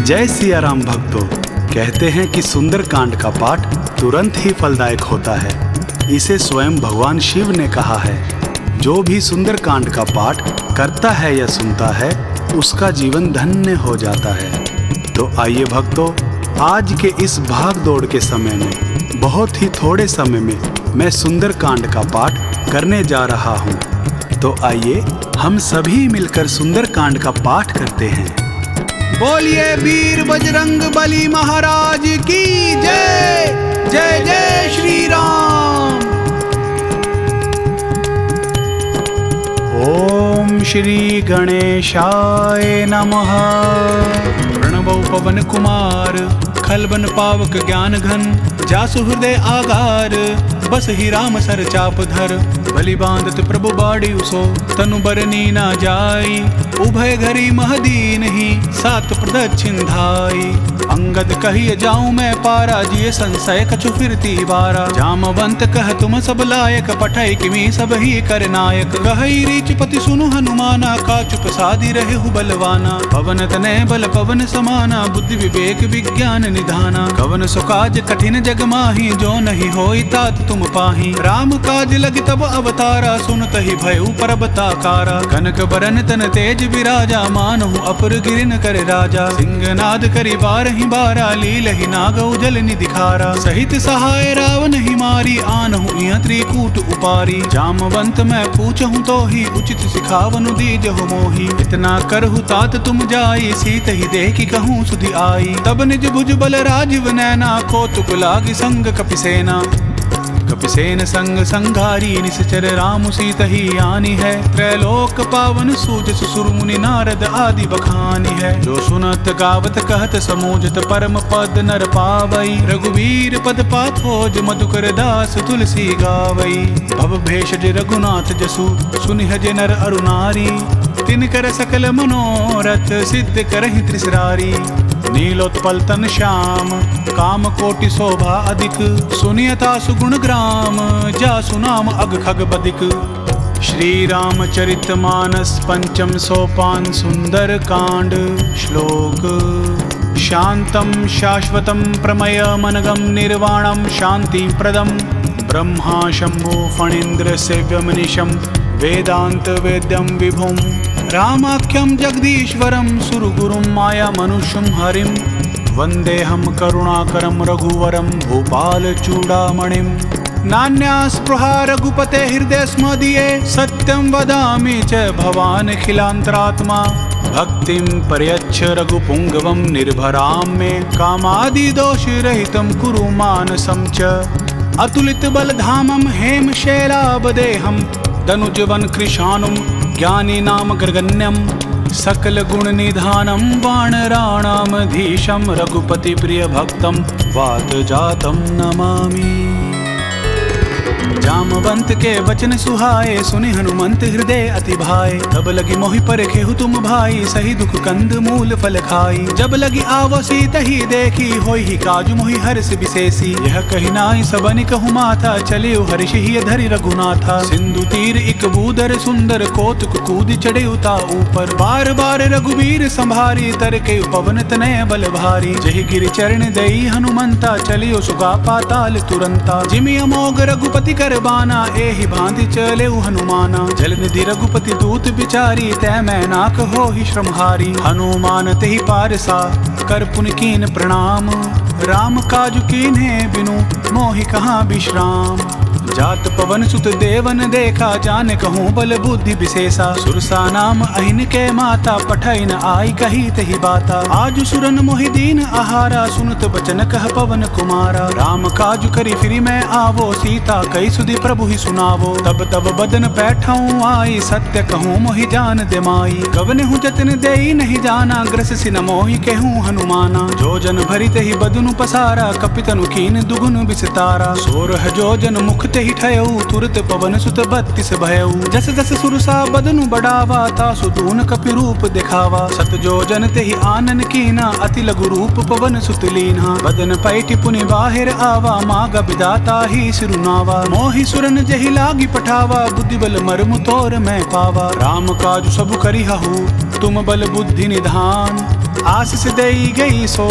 जय सिया राम भक्तों। कहते हैं कि सुंदर कांड का पाठ तुरंत ही फलदायक होता है। इसे स्वयं भगवान शिव ने कहा है। जो भी सुंदर कांड का पाठ करता है या सुनता है उसका जीवन धन्य हो जाता है। तो आइए भक्तों, आज के इस भाग दौड़ के समय में बहुत ही थोड़े समय में मैं सुंदर कांड का पाठ करने जा रहा हूँ। तो आइए हम सभी मिलकर सुंदर कांड का पाठ करते हैं। बोलिए वीर बजरंग बली महाराज की जय। जय जय श्री राम। ओम श्री गणेशाय नमः। प्रणवो पवन कुमार खलबन पावक ज्ञान घन जासु हृदय आगार बस ही राम सर चाप धर बलि बांधत प्रभु बाड़ी उसो तनु बरनी ना जाई उभय घरी महदीन ही सात प्रदक्षिण धाई अंगद कहिए जाऊं मैं पारा जिये संशय कछु फिरती बारा जामवंत कह तुम सब लायक पठई किमी सब ही कर नायक कहई रीच पति सुनु हनुमाना का चुप साधी रहे हु बलवाना पवन तनय बल पवन समाना बुद्धि विवेक विज्ञान निधाना कवन सुकाज कठिन जग माही जो नहीं होई तात तुम पाही राम काज लग तब अवतारा सुनत ही भयउ परबताकारा कनक बरन तन तेज विराजा मानहु अपर गिरिन कर राजा सिंहनाद करि बारहि बारा लील ही नागौ जल निधिखारा सहित सहाय रावण ही मारी आनहु इह त्रिकूट उपारी जामवंत मैं पूछहु तो ही उचित सिखावनु दीजहु मोही इतना करहु तात तुम जाई सीत ही देखी कहूँ सुधि आई तब निज भुज बल राजीव नैना कौतुक लागी संग कपिसेना कपिसेन संग संघारी निश्चर राम सीत ही आनी है त्रैलोक पावन सूज सुर मुनि नारद आदि बखानी है जो सुनत गावत कहत समूजत परम पद नर पावई रघुवीर पद पाथोज मधुकर दास तुलसी गावई भव भेषज रघुनाथ जसु सुनिहज नर अरुनारी तिनकर सकल मनोरथ सिद्ध करहि त्रिसरारी नीलोत्पल तन श्याम काम कोटि शोभा अधिक सुनियता सुगुण ग्राम जासु नाम अग खग बदिक श्री रामचरित मानस पंचम सोपान सुंदर कांड श्लोक शांतम शाश्वतम प्रमय मनगम निर्वाणम शांति प्रदम ब्रह्मा शंभु फणीन्द्र सेव्यमनिशम वेदांत वेद्यम विभुम रामाख्यम जगदीश्वरम सुरगुरुम माया मनुष्यम हरिम वंदेहम करुणाकरम रघुवरम भूपाल चूड़ामणिम नान्या स्पृहा रघुपते हृदय स्मदीये सत्यम वदामि च भवान् खिलांतरात्मा भक्तिम पर्यच्छ रघुपुंगवम निर्भराम मे कामादि दोष रहितम कुरु मानसम च अतुलित बलधामम हेम शैलाबदेहम दनुजवन कृशानुम ज्ञानी नाम ग्रगण्यम सकल गुण निधानम वानराणामधीशम रघुपति प्रिय भक्तम वात जातम नमामि। जामवंत के वचन सुहाए सुनि हनुमंत हृदय अति भाए तब लगी मोहि परखेहु तुम भाई सही दुख कंद मूल फल खाई जब लगी आवसी तही देखी होई ही काजु मोहि हर्ष विशेषी यह कही नाई सबनि कहु माथा चलियो हर्ष ही धरि रघुनाथा सिंधु तीर इक बूदर सुंदर कौतुक कूद चढ़े उता ऊपर बार बार रघुवीर संभारी तर के पवन तनय बल भारी जहि गिर चरण दई हनुमंता चलियो सुगा पाताल तुरंता जिमि अमोघ रघुपति कर बाना एहि भांति चले हनुमाना जलनिधि रघुपति दूत बिचारी तै मैं नाक हो ही श्रमहारी हनुमान तेहि पारसा कर पुन कीन प्रणाम राम काजु कीन्हे बिनु मोहि कहाँ विश्राम जात पवन सुत देवन देखा जान कहूँ बल बुद्धि विशेषा सुरसा नाम अहिन के माता पठै न आई कही तही बाता आज सुरन मोहि दीन आहारा सुनत बचन कह पवन कुमारा राम काजु करी फिरी मैं आवो सीता कई सुधि प्रभु ही सुनावो तब तब बदन बैठाऊं आई सत्य कहूँ मोहि जान दे माई कवन हूँ जतन देई नहीं जाना ग्रस सिन मोहि कहूँ हनुमाना जो जन भरी तही बदनु पसारा कपितनु कीन दुगुन विस्तारा सोरह जो जन मुख ही ठयऊ तुरत पवन सुत 32 भयऊ जस जस सुरसा बदनु बढ़ावा तासु दून कपि रूप दिखावा सत जो जन तेहि आनन कीना अति लघु रूप पवन सुत लीना बदन पैठि पुनि बाहिर आवा माग विदाता ही सिरुनावा मोहि सुरन जहि लागी पठावा बुद्धि बल मर्म तोर मैं पावा राम काज सब करिहु तुम बल बुद्धि निधान आशीष देई गई सो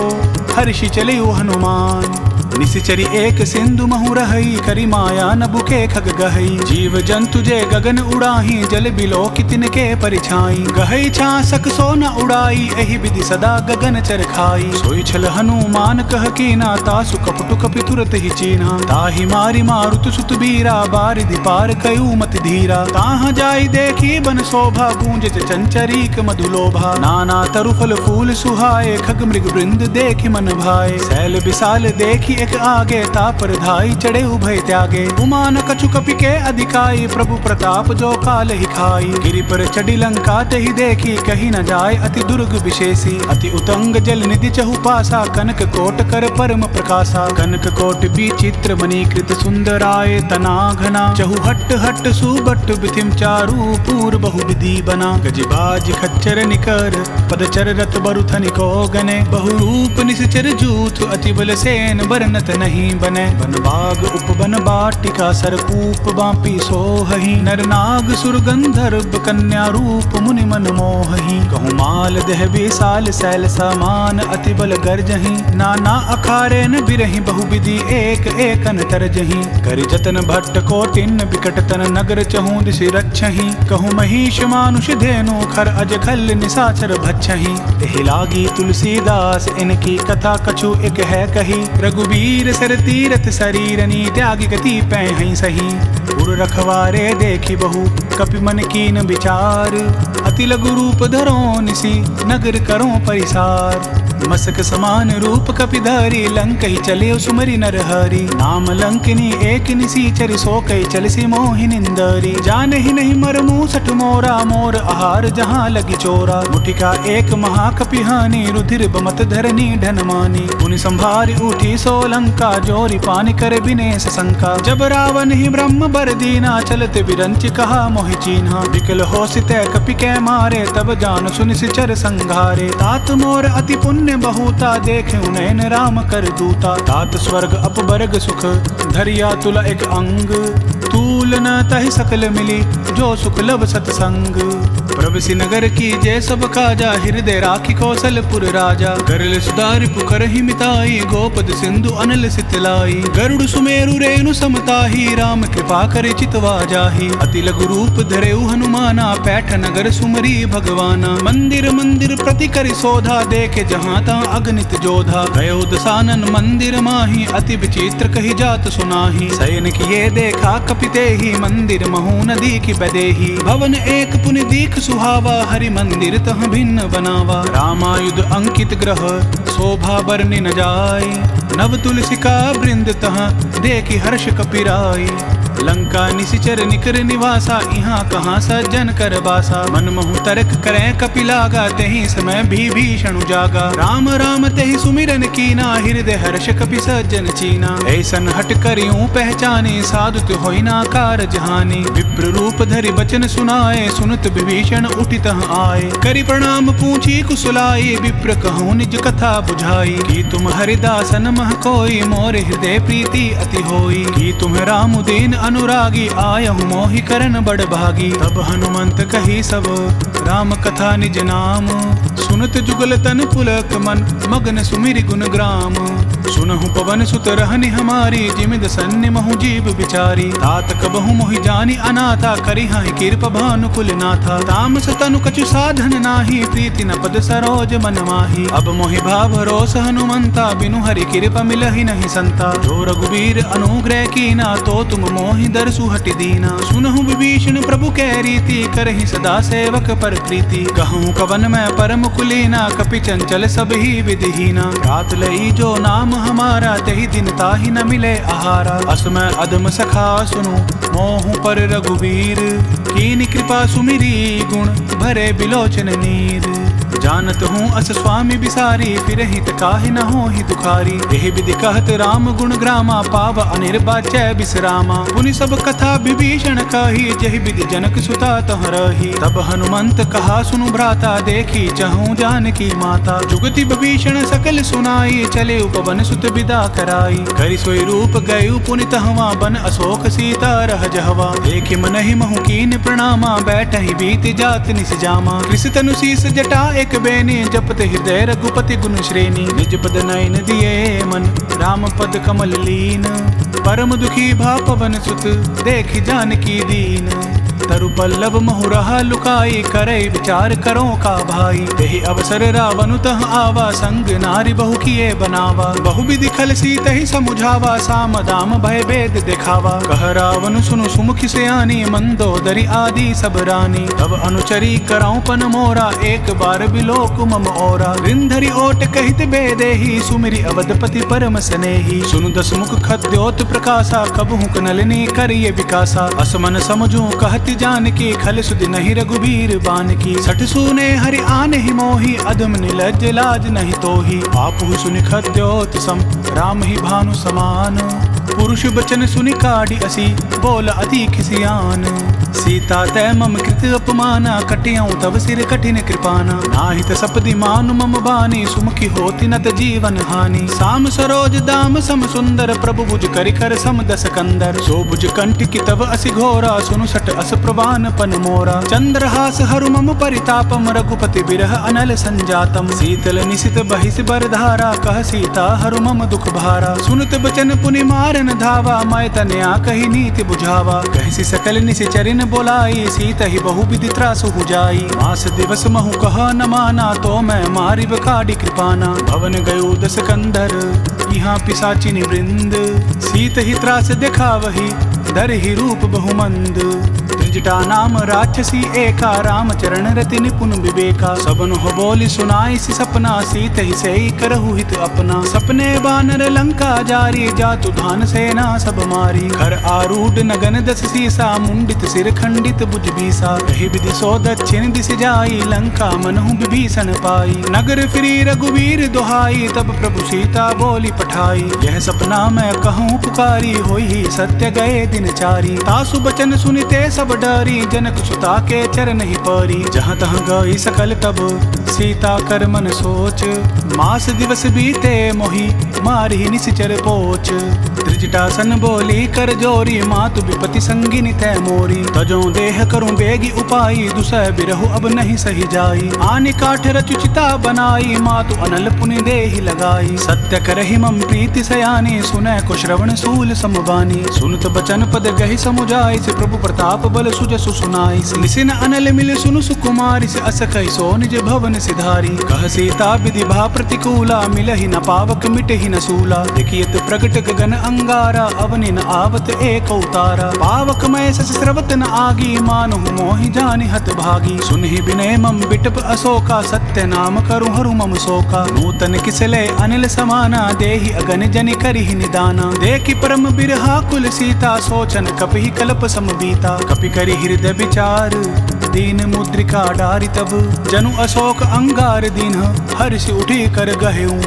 हर्षि चले हनुमान। निसिचरी एक सिंधु महु रही करी माया न बुके खग गहई। जीव जंतु जे गगन उड़ाही जल बिलो कितन के परिछाई। गहई छा सक सो न उड़ाई एहि विधि सदा गगन चर खाई। सोई छल हनुमान कह कीना तासु कपटु कपि तुरत ही चीन्हा। ताहि मारी मारुत सुत बीरा बारिधि पार कयू मति धीरा। ताहाँ जाई देखी बन शोभा गूंज चंचरीक मधुलोभा। नाना तरु फल फूल सुहाए खग मृग वृंद देखी मन भाए। शैल विशाल देखी एक आगे तापर धाई चढ़े उभय त्यागे। उमान कछु कपि के अधिकाई प्रभु प्रताप जो काल ही खाई। गिरि पर चढ़ी लंका तहि देखी कहीं न जाय अति दुर्ग विशेषी। अति उतंग जल निधि चहु पासा कनक कोट कर परम प्रकाशा। कनक कोट विचित्र मणिकृत सुंदराय तना घना। चहु हट हट सुबट बिथिम चारु पूर बहु विधि बना। गजबाज खच्चर निकर पदचर रथ बरुथनि को गने। बहु रूप निश्चर जूथ अति बल सेन बरनत नहीं बने। बन बाग उपवन बाटिका सरकूप बापी सोहहि। नर नाग सुर गंधर्व कन्या रूप मुनि मन मोहहि। कहूँ माल देह विशाल शैल समान अति बल गर्जहि। नाना अखारे न बिरहि बहु विधि एक एकन तरजहि। करि जतन भट्ट कोटिन विकट तन नगर चहूँ दिशि रक्षहि। कहूँ महिष मानुष धेनु खर अज खल निशाचर भक्षहि। एहि लागी तुलसीदास इनकी कथा कछु एक है कही। रघुबीर सर तीरथ शरीरनी त्यागी गति पैं सही। उर रखवारे देखी बहु कपि मन कीन विचार। अति लघु रूप धरो निसी नगर करो परिसार। मसक समान रूप कपिधारी लंक ही चले सुमरी नर हरि। नाम लंकिनी एक निसीचर सो कई चलसी मोहि निंदरी। जान ही नहीं मर मूसठ मोरा मोर आहार जहाँ लगी चोरा। मुठिका एक महाकपिहानी रुधिर बमत धरनी ढनमानी। उनि संभारी उठी सो लंका जोरी पानी कर बिनेश शंका। जब रावण ही ब्रह्म बर दीना चलते बिरंच कहा मोहि चीन्हा। विकल हो सितै कपि कै मारे तब जान सुनि सिचर संघारे। तात मोर अति पुण्य बहुता देखे नयन राम कर दूता। तात स्वर्ग अपवर्ग सुख धरिया तुला एक अंग। तूल न तहि सकल मिली जो सुख लब सतसंग। प्रभसि नगर की जय सब काजा हृदय राखी कौशलपुर राजा। गरल सुधारि पुकर ही मिताई गोपद सिंधु अनल सितलाई। गरुड़ सुमेरु रेणु समताही राम कृपा कर चितवा जाही। अति लघु रूप धरेउ हनुमाना पैठ नगर सुमरी भगवाना। मंदिर मंदिर प्रति करि शोधा देखे जहाँ ता अगणित जोधा। गयो दसानन मंदिर माही अति विचित्र कही जात सुनाही। शयन किए देखा कपिते ही मंदिर महू नदी की बदेही। भवन एक पुनि दीख सुहावा हरि मंदिर तह भिन्न बनावा। रामायुध अंकित ग्रह शोभा बरनि न जाय। नव तुलसिका वृंद तह देखी हर्ष कपिराई। लंका निशिचर निकर निवासा यहाँ कहाँ सज्जन कर बासा। मन महु तर्क करें कपिलागा तेहि समय भी भीषण जागा। राम राम तेहि सुमिरन कीना हृदय हर्ष कपि सज्जन चीना। ऐसन हट करियूं पहचाने साधुत होई ना कार जहानी। विप्र रूप धरि बचन सुनाए सुनत विभीषण उठित आए। करि प्रणाम पूछी कुशलाई विप्र कहूँ निज कथा बुझाई। कि तुम हरिदासन मह कोई मोर हृदय प्रीति अति होई। कि तुम राम दीन अनुरागी आयहु मोहि करन बड़ भागी। तब हनुमंत कही सब राम कथा निज नाम। सुनत जुगल तन पुलक मन मगन सुमिरि गुण ग्राम। सुनहु पवन सुत रहनि हमारी जिमिद सन्नि महु जीव बिचारी। तात कबहु मोहि जानी अनाथा करि हाहि कृप भानुकुल नाथा। तामस तनु कछु साधन नाही प्रीति न पद सरोज मन माही। अब मोहि भाव रोस हनुमंता बिनु हरि कृप मिलहि नहीं संता। जो रघुवीर अनुग्रह कीना तो तुम मोहि दरसु हटि दीना। सुनहु विभीषण प्रभु कै रीति करहि सदा सेवक पर प्रीति। कहूँ कवन मैं परम कुलीना कपि चंचल सब ही विधिहीना। रात लई जो नाम हमारा तहि दिन ताहि न मिले आहारा। असमय अधम सखा सुनु मोहु पर रघुवीर। कीन कृपा सुमिरी गुण भरे बिलोचन नीर। जानत हूँ अस स्वामी बिसारी फिर हित काहि न हो ही दुखारी। एहि विधि कहत राम गुण ग्रामा पाव अनिर्वाच्य विश्रामा। पुनि सब कथा विभीषण कही जहि विधि जनक सुता तह रही। तब हनुमंत कहा सुनु भ्राता देखी चहूँ जानकी माता। जुगति विभीषण सकल सुनाई चले उपवन सुत विदा कराई। करि सोई रूप गयु पुनि तहवा बन अशोक सीता रह जहवा। देखि मनहि महु कीन प्रणामा बैठहि बीत जात निस जामा। कृष तनु शीस जटा एक एक बेनी जपत हृदय रघुपति गुण श्रेणी। निज पद नयन दिए मन राम पद कमल लीन। परम दुखी भा पवन सुत देखि जानकी दीन। तरु पल्लव महु रहा लुकाई करे विचार करो का भाई। यही अवसर रावण तह आवा संग नारी बहु किए बनावा। बहु विधि खल सीत ही समुझावा साम दाम भय भेद दिखावा। कह रावण सुनु सुमुखी सयानी मंदोदरी आदि सब रानी। तब अनुचरी कराऊं पन मोरा एक बार बिलोक मम ओरा। रिंधरी ओट कहित बेदे ही सुमिरी अवधपति परम स्नेही। सुनु दस मुख खद्योत प्रकाशा कबहु कनलनी करिए विकासा। असमन समझू कहती जानकी खल सुधि नहीं रघुबीर बान की। सठ सुने हरि आने ही मोही अधम निलज्ज लाज नहीं तोही। आपहु सुनि खद्योत सम राम ही भानु समान। पुरुष बचन सुनि काढ़ी असी बोल अति खिसियान। सीता तै मम कृत अपमाना कटियाऊं तब सिर कठिन कृपाना। नाहित सपदि मानु मम बानी सुमुखी होती नत जीवन हानि। साम सरोज दाम सम सुंदर प्रभु भुज करि कर सम दस कंदर। सो भुज कंठ की तब असि घोरा सुनु सट अस प्रवान पन मोरा। चंद्रहास हरु मम परितापम रघुपति बिरह अनल संजातम। शीतल निशित बहिस बरधारा कह सीता हरु मम दुख भारा। सुनत बचन पुनि मारन धावा मैं तनया कही नीति बुझावा। कहसी सकल निशिचरिन बोलाई सीता ही बहु विधि त्रासु हो जाई। मास दिवस महु कह न माना तो मैं मारी बकाडी कृपाना। भवन गयो दस कंधर यहाँ पिशाचिनी वृंद। सीत ही त्रास देखा वही धर ही रूप बहुमंद। त्रिजटा नाम राक्षसी एका रामचरण रति निपुण विवेका। सबन हो बोली सुनाई सी सपना सीत ही से करहु हित अपना। सपने बानर लंका जारी जातु धान सेना सब मारी। घर आरूढ़ नगन दस सीसा मुंडित सिर खंडित भुज बीसा। यही विधि सो दक्षिण दिश जाई लंका मनहु विभीषण पाई। नगर फिरी रघुवीर दुहाई तब प्रभु सीता बोली पठाई। यह सपना मैं कहूँ पुकारी होई सत्य गए दिन चारी। तासु बचन सुनिते सब डरी जनक सुता के चरण ही परी। जहाँ तहाँ गई सकल तब सीता कर मन सोच। मास दिवस बीते मोही मारी निश्चर पोच। त्रिजटासन बोली कर जोरी मातु विपति संगिनी तै मोरी। तजो देह करूं बेगी उपाई दुसह बिरहु अब नहीं सही जाई। आनि काठ रचुचिता बनाई मातु अनल पुनि देहि लगाई। सत्य करहि मम प्रीति सयानी सुनै को श्रवण सूल समबानी। सुनत बचन पद गहि समुझाई से प्रभु प्रताप बल सुजसु सुनाई। निसिन अनल मिल सुनु सुकुमारी से अस कहि सो निज भवन सिधारी। कह सीता विधि भा प्रतिकूला मिलहि न पावक मिटहि न सूला। देखियत प्रगट गगन अंगारा अवनि न आवत एक उतारा। पावक मय सस स्रवत न आगी मानहु मोहि जानि हत भागी। सुनहि बिनय मम बिटप अशोका सत्य नाम करु हरु मम शोका। नूतन किसले अनिल समाना देहि अगन जनि करिहि निदाना। देखि परम बिरहा कुल सीता सोचन कपिहि कल्प सम बीता। कपि करि हृदय विचार दीन मुद्रिका डारि तब। जनु अशोक अंगार दीन हर्ष उठी कर गहेऊ।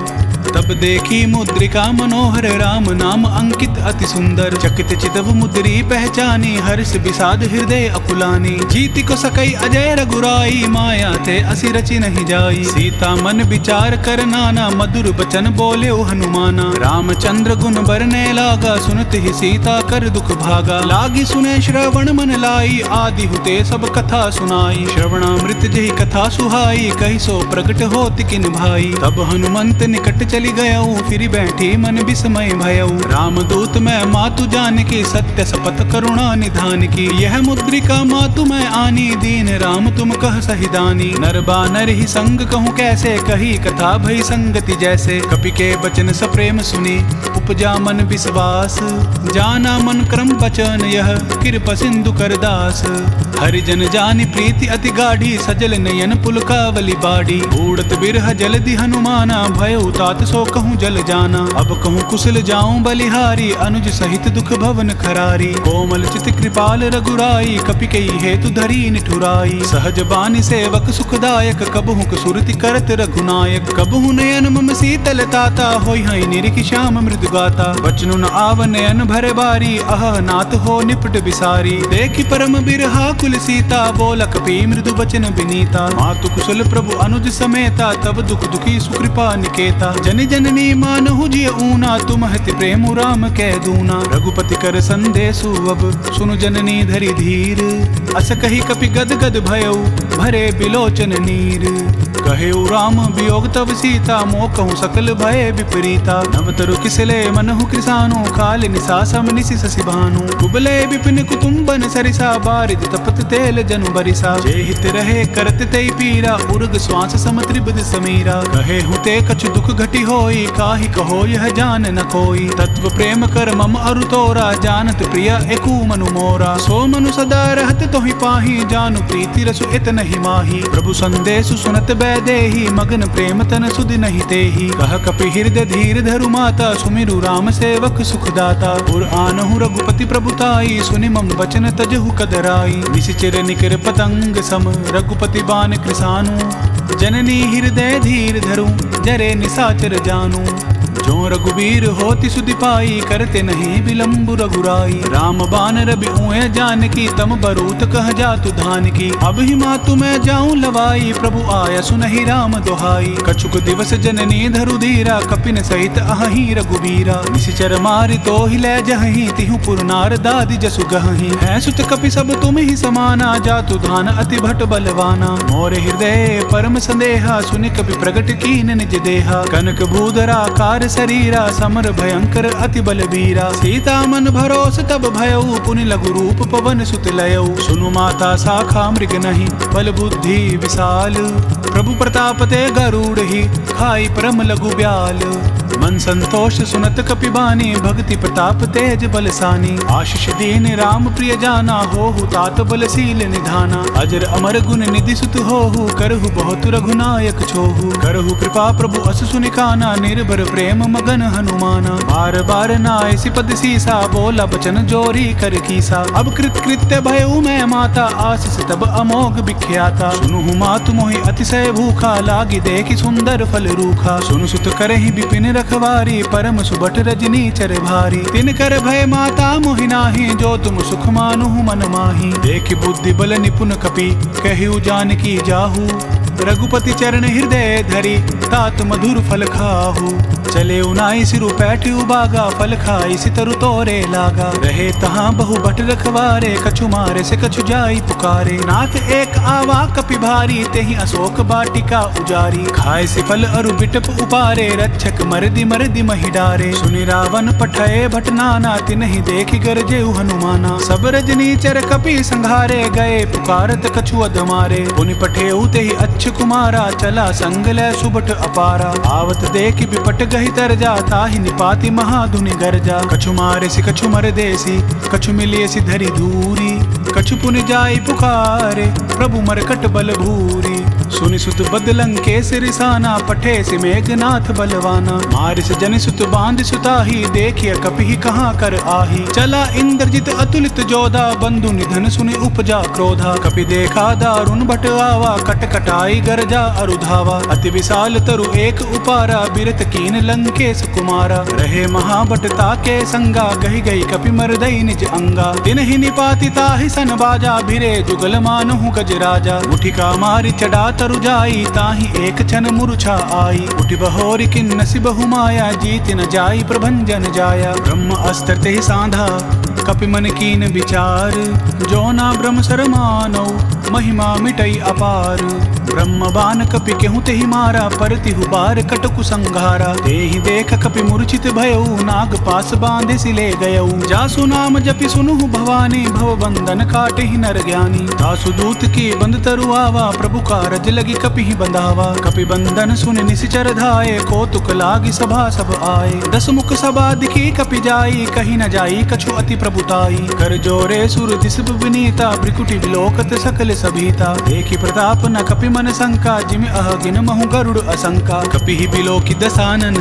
तब देखी मुद्रिका मनोहर राम नाम अंकित अति सुंदर। चकित चितव मुद्री पहचानी हर्ष विषाद हृदय अकुलानी। जीति को सकई अजय रघुराई माया थे असि रचि नहीं जाई। सीता मन विचार कर नाना मधुर बचन बोले हनुमाना। रामचंद्र गुण बरने लागा सुनत ही सीता कर दुख भागा। लागी सुने श्रवण मन लाई आदि हुते सब कथा सुनाई। श्रवणामृत जही कथा सुहाई कही सो प्रगट होति किन भाई। तब हनुमंत निकट चली गयऊ फिर बैठी मन विस्मय भयऊ। रामदूत मैं मातु जान की सत्य सपथ करुणा निधान की। यह मुद्रिका मातु मैं आनी दीन राम तुम कह सहिदानी। नर बानर ही संग कहूँ कैसे कही कथा भई संगति जैसे। कपि के बचन सप्रेम सुनी उपजा मन विश्वास। जाना मन क्रम बचन यह कृपा सिंधु कर दास। हरिजन जानि प्रीति अति गाढ़ी सजल नयन पुलकावली बाड़ी। उड़त बिरह जलधि हनुमाना भयउ तात सो कहूँ जल जाना। अब कहूँ कुशल जाऊं बलिहारी अनुज सहित दुख भवन खरारी। कोमल चित कृपाल रघुराई कपि कई हेतु धरी निठुराई। सहज बानी सेवक सुखदायक कबहु सुरति करत रघुनायक। कबहु नयन मम शीतल ताता होई हई निरिख श्याम मृदु गाता। बचनु न आव नयन भर बारी अह नाथ हो निपट विसारी। देखि परम बिरहा कुल सीता बोल कपि मृदु बचन विनीता। मातु कुशल प्रभु अनुज समेता तब दुख दुखी सुकृपा निकेता। जन जननी मानहु जिय ऊना, तुम हति प्रेम राम कै दूना। रघुपति कर संदेशु अब सुनु जननी धरि धीर, अस कही कपि गद गद भयउ भरे बिलोचन नीर। कहे राम वियोग तब सीता, मोह कहूँ सकल भय विपरीता। नव तरु किसले मनहु कृसानु, काल निसा सम निसि शशि भानु। कुबले विपिन कुटुम्बन सरिसा, बारिद तपत तेल जनु बरिसा। जे हित रहे करत तई पीरा, उर्ग श्वास सम त्रिबद समीरा। कहे हुते कछु दुख घटी होई, काहि कहो यह जान न कोई। तत्व प्रेम कर मम अरु तोरा, जानत प्रिय एकु मनु मोरा। सो मनु सदा रहत तोहि पाही, जानु प्रीति रसु इत नहीं माही। प्रभु संदेशु सुनत देही, मगन प्रेम तन सुध नहीं तेही। कह कपि हृदय धीर धरु माता, सुमिरु राम सेवक सुखदाता। उर आनहु रघुपति प्रभुताई, सुनि मम वचन तजहु कदराई। निशिचर निकर पतंग सम, रघुपति बान कृसानु। जननी हृदय धीर धरु, जरे निसाचर जानु। जो रघुवीर होति सुधि पाई, करते नहीं विलम्ब रघुराई। राम बान रबि उए जानकी, तम बरूत कह जातु धान की। अब ही मातु मैं जाऊं लवाई, प्रभु आया सुनहि राम दोहाई। कछुक दिवस जननी धरु धीरा, कपिन सहित अहि रघुवीरा। निशिचर मारि तो ही लै जहि, तिहु पुर नार दादि जसु गहि। है सुत कपि सब तुम ही समाना, जातु धान अति भट बलवाना। मोर हृदय परम संदेहा, सुनि कपि प्रगट कीन निज देहा। कनक भूधरा कार शरीरा, समर भयंकर अति बलबीरा। सीता मन भरोस तब भयउ, पुनि लघु रूप पवन सुत लयउ। सुनु माता शाखा मृग नहीं, बल बुद्धि विशाल। प्रभु प्रताप ते गरुड़ ही, खाई परम लघु ब्याल। मन संतोष सुनत कपि बानी, भक्ति प्रताप तेज बलसानी। आशीष दीन राम प्रिय जाना, होहु तात बलशील निधाना। अजर अमर गुण निधि सुत होहु, करहु बहुत रघुनायक छोहु। करहु कृपा प्रभु अस सुनि काना, निर्भर प्रेम मगन हनुमाना। बार बार नाय सिपद सीसा, बोला बचन जोरी कर कीसा। अब कृत कृत्य भयउ मैं माता, आशीष तब अमोघ विख्याता। सुनुहु मातु मोहि अतिशय भूखा, लागी देखि सुंदर फल रूखा। सुनु सुत करहि विपिन रखवारी, परम सुबट रजनी चर भारी। तिन कर भय माता मोहि नाहि, जो तुम सुख मानुहु मन माही। देखि बुद्धि बल निपुण कपि, कहिउ जानकी जाहु। रघुपति चरण हृदय धरि, तात मधुर फल खाहु। चले उनाई सिरु पैठ उबागा, फल खाई सितरु तोरे लागा। रहे तहाँ बहु बट रखवारे, कछु मारे से कछु जाई पुकारे। नाथ एक आवा कपि भारी, तेहि अशोक बाटिका उजारी। खाए से फल अरु बिटप उपारे, रक्षक मरदि मरदि महि डारे। सुनि रावण पठये भट नाना, तिनहि देखि गरजेउ हनुमाना। सब रजनी चर कपि संघारे, गए पुकारत कछु अधमारे। पुनि पठेउ तेहि अच्छ कुमारा, चला संग लै सुबट अपारा। आवत देखि विपट गहि तर जा, ताहि निपाति महाधुनि गरजा। कछु मारे से कछु मर देसी, कछु मिलिए सी धरि धूरी। कछु पुनि जाई पुकारे, प्रभु मरकट बल भूरी। सुनि सुत बदलंग के सिरिसाना, पठे से मेघनाथ बलवाना। मारि से जनि सुत बांध सुताही, देखिए कपि कहाँ कर आही। चला इंद्रजित अतुलित जोधा, बंधु निधन सुनि उपजा क्रोधा। कपि देखा दारुण भट आवा, कट कटाई गरजा अरुधावा। अति विशाल तरु एक उपारा, बिरत कीन लंकेश कुमारा। रहे महाबट ताके संगा, गही गई कपि मरदई निज अंगा। तिनहि निपाति ताहि सन बाजा, भिरे जुगल मानहु गज राजा। मुठिका मारि चढ़ा तरु जाई, ताहि एक क्षण मूर्छा आई। उठि बहोरि किन्नसि बहु माया, जीत न जाई प्रभंजन जाया। ब्रह्म अस्त्र तेहि साधा, कपि मन कीन विचार। जो ना ब्रह्म सर मानौ, महिमा मिटई अपार। ब्रह्म बान कपि केहू तेहि मारा, परतिहु बार कटकु संघारा। तेहि देख कपि मूर्छित भयउ, नाग पास बांधे सिले गयउ। जासु नाम जपि सुनुहु भवानी, भव बंधन काटेहि नर ज्ञानी। दासु दूत की बंद तरु आवा, प्रभु कारज लगी कपि बंधावा। कपि बंधन सुनि निशिचर धाये, कौतुक लागी सभा सब आए। दस मुख सभा दिखी कपि जाई, कहीं न जाई कछु अति प्रभुताई। कर जोरे सुर दिस विनीता, भ्रिकुटि विलोकत सकल सभीता। देखि प्रताप न कपि मन शंका, जिमि अहगिन महु गरुड़ असंका। कपि बिलोकि दसानन,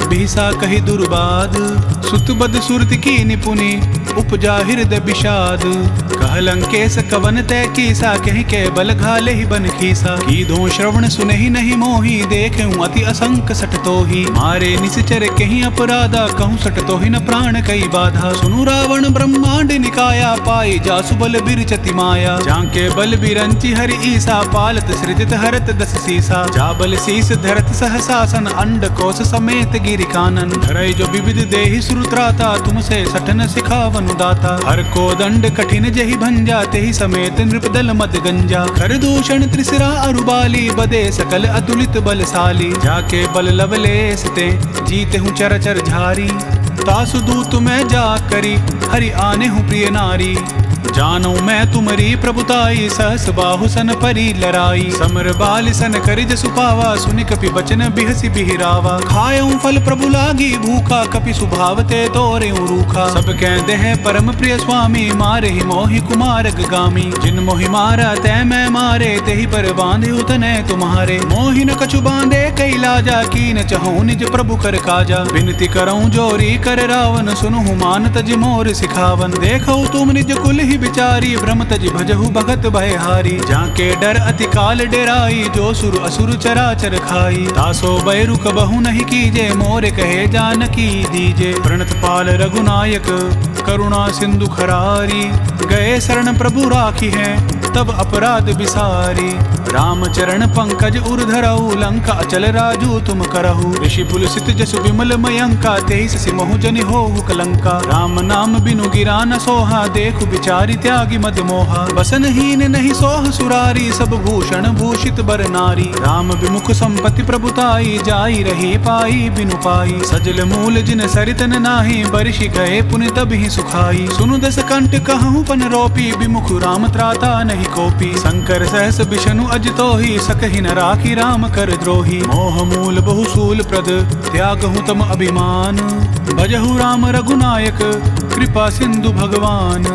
बिहसा कही दुर्बाद, सुत बद सुरत की निपुनि, उपजा हृदय विषाद। कह लंकेश कवन तय कीसा, कहीं के बल घाले ही बन खीसा। की दो श्रवण सुने ही नहीं मोही, देखे अति असंक सट तो ही। मारे निश्चर कहीं अपराधा, कहूँ सट तो ही न प्राण कई बाधा। सुनु रावण ब्रह्मांड निकाया, पाई जासु बल बिरचति माया। जाके बल बिरंचि हरि ईसा, पालत सृजित हरत दस सीसा। जा बल शीस धरत सहसासन, अंड कोश समेत गिरि कानन। धरई जो विविध देहि सुरत्राता, तुमसे सठन सिखावनु दाता। हर को दंड कठिन जहि भंजा, तेहि समेत नृपदल मद गंजा। कर दूषण त्रिसरा अरुबाली, बदे सकल अतुलित बलशाली। जाके बल लवलेस ते, जीते हूँ चरचर झारी। तासु दूत मैं जा करी, हरि आने हूँ प्रिय नारी। जानो मैं तुमरी प्रभुताई, सहस बाहु सन परी लराई। समर बाल सन करिज सुपावा, सुनि कपि बचन बिहसी बिहिरावा। खायऊं फल प्रभु लागी भूखा, कपि सुभावते तोरे रूखा। सब कहते हैं परम प्रिय स्वामी, मारे ही मोहि कुमार गामी। जिन मोहि मारा तै मैं मारे, तेहि पर बांधे उतने तुम्हारे। मोहि न कछु बांधे कई लाजा, की न चहूं निज प्रभु कर काजा। विनती करऊं जोरी कर रावण, सुनहु मान तज मोर सिखावन। देखो तुम निज कुल ही बिचारी, भ्रम तज भजहु भगत भयहारी। जाके डर अति काल डेराई, जो सुर असुर चराचर खाई। तासो बैरु कबहु नहीं कीजे, मोरे कहे जानकी दीजे। प्रणत पाल रघुनायक, करुणा सिंधु खरारी। गए शरण प्रभु राखी है, तब अपराध बिसारी। राम चरण पंकज उर धरऊ, लंका अचल राजू तुम करहु। ऋषि पुलसित जसु विमल मयंका, तेईस सिमहु जनि होहु कलंका। राम नाम बिनु गिरा न सोहा, देखु बिचारी त्यागी मद मोहा। बसन हीन नहीं सोह सुरारी, सब भूषण भूषित बर नारी। राम विमुख संपत्ति प्रभुताई, जाई रही पाई बिनु पाई। सजल मूल जिन सरितन नाही, बरिषि गए पुनि तबहि सुखाई। सुनु दस कंठ कहूँ पन रोपी, विमुख राम त्राता नहीं कोपी। शंकर सहस विष्णु अज तोहि, सकहि न राखी राम कर द्रोही। मोह मूल बहुसूल प्रद, त्यागहु तम अभिमान। भजहु राम रघुनायक, कृपा सिंधु भगवान।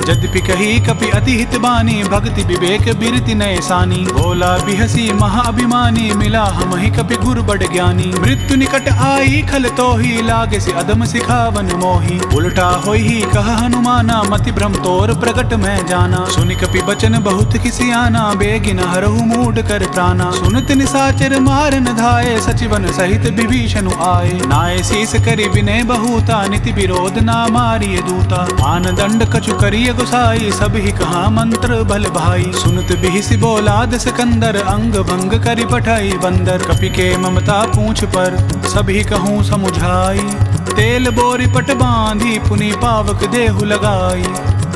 यद्यपि कही कपि अति हित बानी, भक्ति विवेक बिरति नय सानी। बोला बिहसी महाअभिमानी, मिला हमहि कपि गुर बड़ ज्ञानी। मृत्यु निकट आई खल तोहि, लागे से अदम सिखावन मोही। उल्टा होई ही कह हनुमाना, मति भ्रम तोर प्रगट मैं जाना। सुनि कपि बचन बहुत किसियाना, बेगिन हरहु मूढ़ कर प्राणा। सुनत निसाचर मारन धाये, सचिवन सहित विभीषण आए। नाय शीस करि विनय बहुता, नीति विरोध ना मारिय दूता। आन दंड कछु करिय गुसाई, सब ही कहा मंत्र भल भाई। सुनत बिहिसी बोला दस कंदर, अंग भंग करि पठाई बंदर। कपि के ममता पूछ पर, सभी कहूँ समुझाई। तेल बोरी पट बांधी, पुनि पावक देहु लगाई।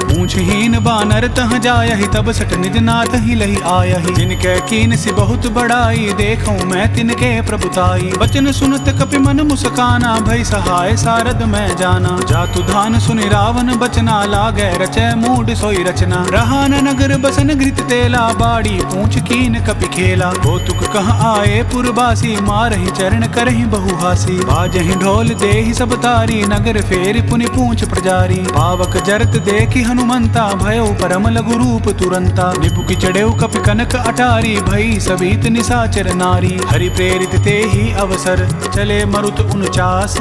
पूछहीन बानर तह जायहि, तब सट निज नाथ ही लही आयहि। जिनके कीन सी बहुत बड़ाई, देखूं मैं तिनके प्रभुताई। बचन सुनत कपि मन मुस्काना, भई सहाय सारद मैं जाना। जातु धान सुनि रावण बचना, लागे रचय मूढ़ सोई रचना। रहा न नगर बसन घृत तेला, बाड़ी पूछ कीन कपि खेला। कौतुक कह आए पुरबासी, मारहि चरण करहि बहुहासी। बाजहि ढोल देहि सब तारी, नगर फेर पुनि पूछ प्रजारी। पावक जरत देखि हनुमंता, भयो परम लघु रूप तुरंता। निपुकी चढ़ेउ कपि कनक अटारी, भई सबीत निसाचर नारी। हरि प्रेरित ते ही अवसर, चले मरुत 49।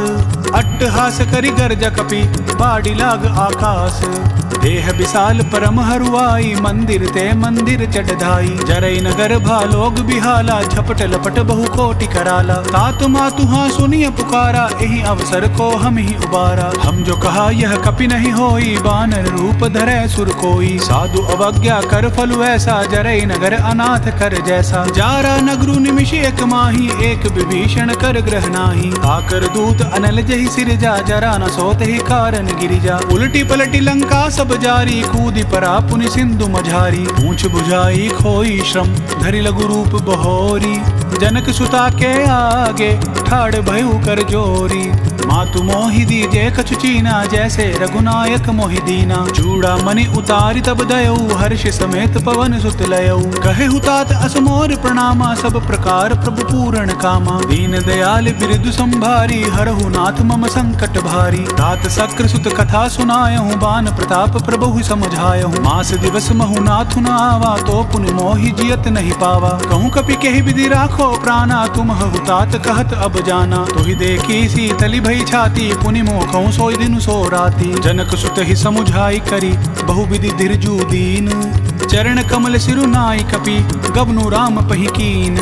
अट्टहास करि गर्ज कपि, बाड़ी लाग आकाश। देह विशाल परम हरुआई, मंदिर ते मंदिर चढ़ाई। जरई नगर भालोग बिहाला, झपट लपट बहु कोटि कराला। तात मातु हाँ सुनिय पुकारा, एहि अवसर को हम ही उबारा। हम जो कहा यह कपि नहीं होई, बानर रूप धरे सुर कोई। साधु अवज्ञा कर फलु ऐसा, जरई नगर अनाथ कर जैसा। जारा नगरु निमिष एक माही, एक विभीषण कर ग्रह नाही। आकर दूत अनल जहि सिरजा, जरा न सोत ही कारण गिरिजा। उलटी पलटी लंका सब जारी, कूदी परा पुनि सिंधु मझारी। पूछ बुझाई खोई श्रम, धरि लघु रूप बहोरी। जनक सुता के आगे, ठाड़ भयु कर जोरी। मातु मोहि दीजे कछु चीना, जैसे रघुनायक मोहि दीना। चूड़ा मणि उतारी तब दयऊ, हर्ष समेत पवन सुत लयऊ। कहे हुतात असमोर प्रणामा, सब प्रकार प्रभु पूर्ण कामा। दीन दयाल बिरदु संभारी, हरहु नाथ मम संकट भारी। तात सक्र सुत कथा सुनायहु, बान प्रताप प्रभु समझायहु। मास दिवस महु नाथु न आवा, तो पुनि मोहि जियत नहीं पावा। कहूँ कपि केहि विधि राखो प्राणा, तुम हुतात कहत अब जाना। तुहि देखी शीतली भई छाती, पुनि मोखऊँ सोई दिनु सो राती। जनक सुत ही समुझाई करी, बहु विधि धीरजु दीन। चरण कमल सिरु नाई कपि, गबनु राम पहि कीन।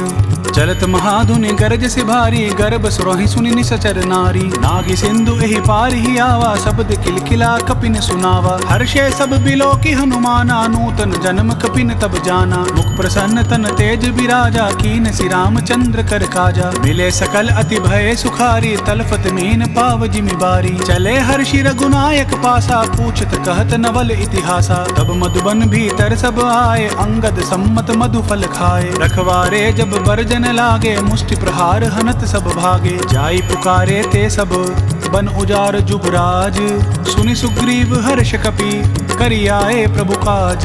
चलत महाधुनि गरज से भारी, गर्भ सुरहि सुनि निसचर नारी। नागी सिंधु एहि पार ही आवा, शब्द किलकिला कपिन सुनावा। हर्षे सब बिलो की हनुमाना, नूतन जन्म कपिन तब जाना। मुख प्रसन्न तन तेज बिराजा, कीन सि रामचंद्र कर काजा। मिले सकल अति भय सुखारी, तलफत मीन पाव जिमि बारी। चले हर्षि रघुनायक पासा, पूछत कहत नवल इतिहासा। तब मधुबन भीतर सब आए, अंगद सम्मत मधु फल खाए। रखवारे जब बरजन लागे, मुष्टि प्रहार हनत सब भागे। जाई पुकारे ते सब, बन उजार जुबराज। सुनि सुग्रीव हर्ष कपि, करि आए प्रभु काज।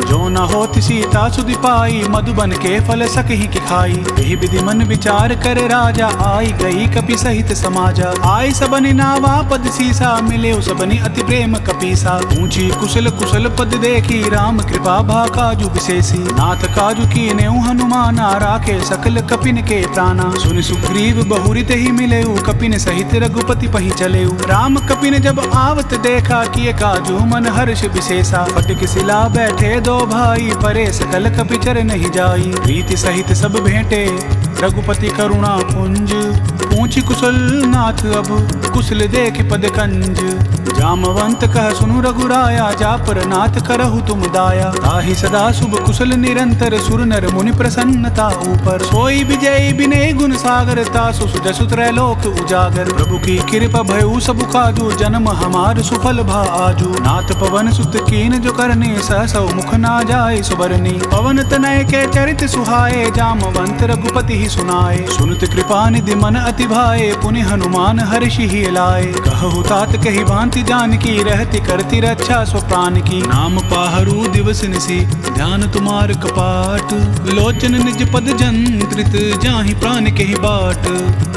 जो न होत सीता सुधि पाई, मधुबन के फल सकहि कि खाई। यही विधि मन विचार कर राजा, आई गई कपि सहित समाजा। आई सबनि नावा पद सीसा, मिले सबनि अति प्रेम कपीसा। ऊंची कुशल कुशल पद देखी, राम कृपा भा काजु विशेषी। नाथ काजु कीनेउ हनुमाना, राखे सकल कपिन के प्राणा। सुनि सुग्रीव बहुरित ही मिलेउ, कपिन सहित रघुपति पहि चलेउ। राम कपिन जब आवत देखा, किए काजू मन हर्ष विशेषा। फटिक सिला बैठे दो भाई, परे सकल कपिचर नहीं जाई। प्रीति सहित सब भेंटे, रघुपति करुणा पुंज। पूछी कुशल नाथ अब, कुशल देख पद कंज। जामवंत कह सुनु रघुराया, जा पर नाथ करहु तुम दाया। ताहि सदा शुभ कुशल निरंतर, सुर नर मुनि प्रसन्नता ऊपर। सोई विजय विनय गुण सागर, तासु सुजसु त्रैलोक उजागर। प्रभु की कृपा भयउ सब काजू, जन्म हमार सुफल भा आजू। नाथ पवन सुत कीन जो करने, सहसौ मुख ना जाय सुबरनी। पवन तनय के चरित सुहाए, जामवंत रघुपति ही सुनाए। सुनत कृपा निधि मन अति भाए, पुनि हनुमान हर्षि ही लाए। कहु तात कही भांति जानकी, रहती करती रक्षा स्व प्राण की। नाम पाहरु दिवस निसी, ध्यान तुम्हार कपाट। लोचन निज पद जंत्रित, जाहि प्राण केहि बाट।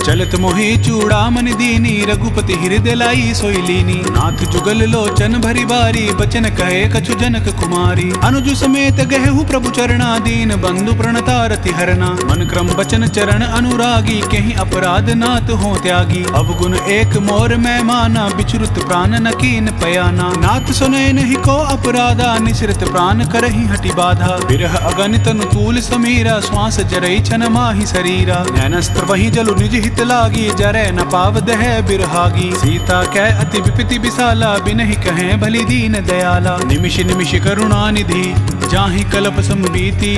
चलत मोहि चूड़ामन दीनी, रघुपति हृदय लाई सोई लीनी। नाथ जुगल लोचन भरी बारी, बचन कहे कछु जनक कुमारी। अनुज समेत गहु प्रभु चरणा, दीन बंधु प्रणतारति हरना। मन क्रम बचन चरण अनुरागी, कहीं अपराध नाथ हो त्यागी। अवगुण एक मोर मैं माना, बिचरुत प्राण न कीन पयाना। नाथ सुनय नहीं को अपराधा, निसृत प्राण करहि हटि बाधा। बिरह अगणित अनुकूल समीरा, श्वास जरई छन माहि शरीरा। नैनस्त्र वही जलु निज हित लागी, जरै न पाव दह बिरहागी। सीता कै अति विपति विशाला, बिनहि कहें भली दीन दयाला। निमिष निमिष करुणा निधि, जाहि कल्प संबीति।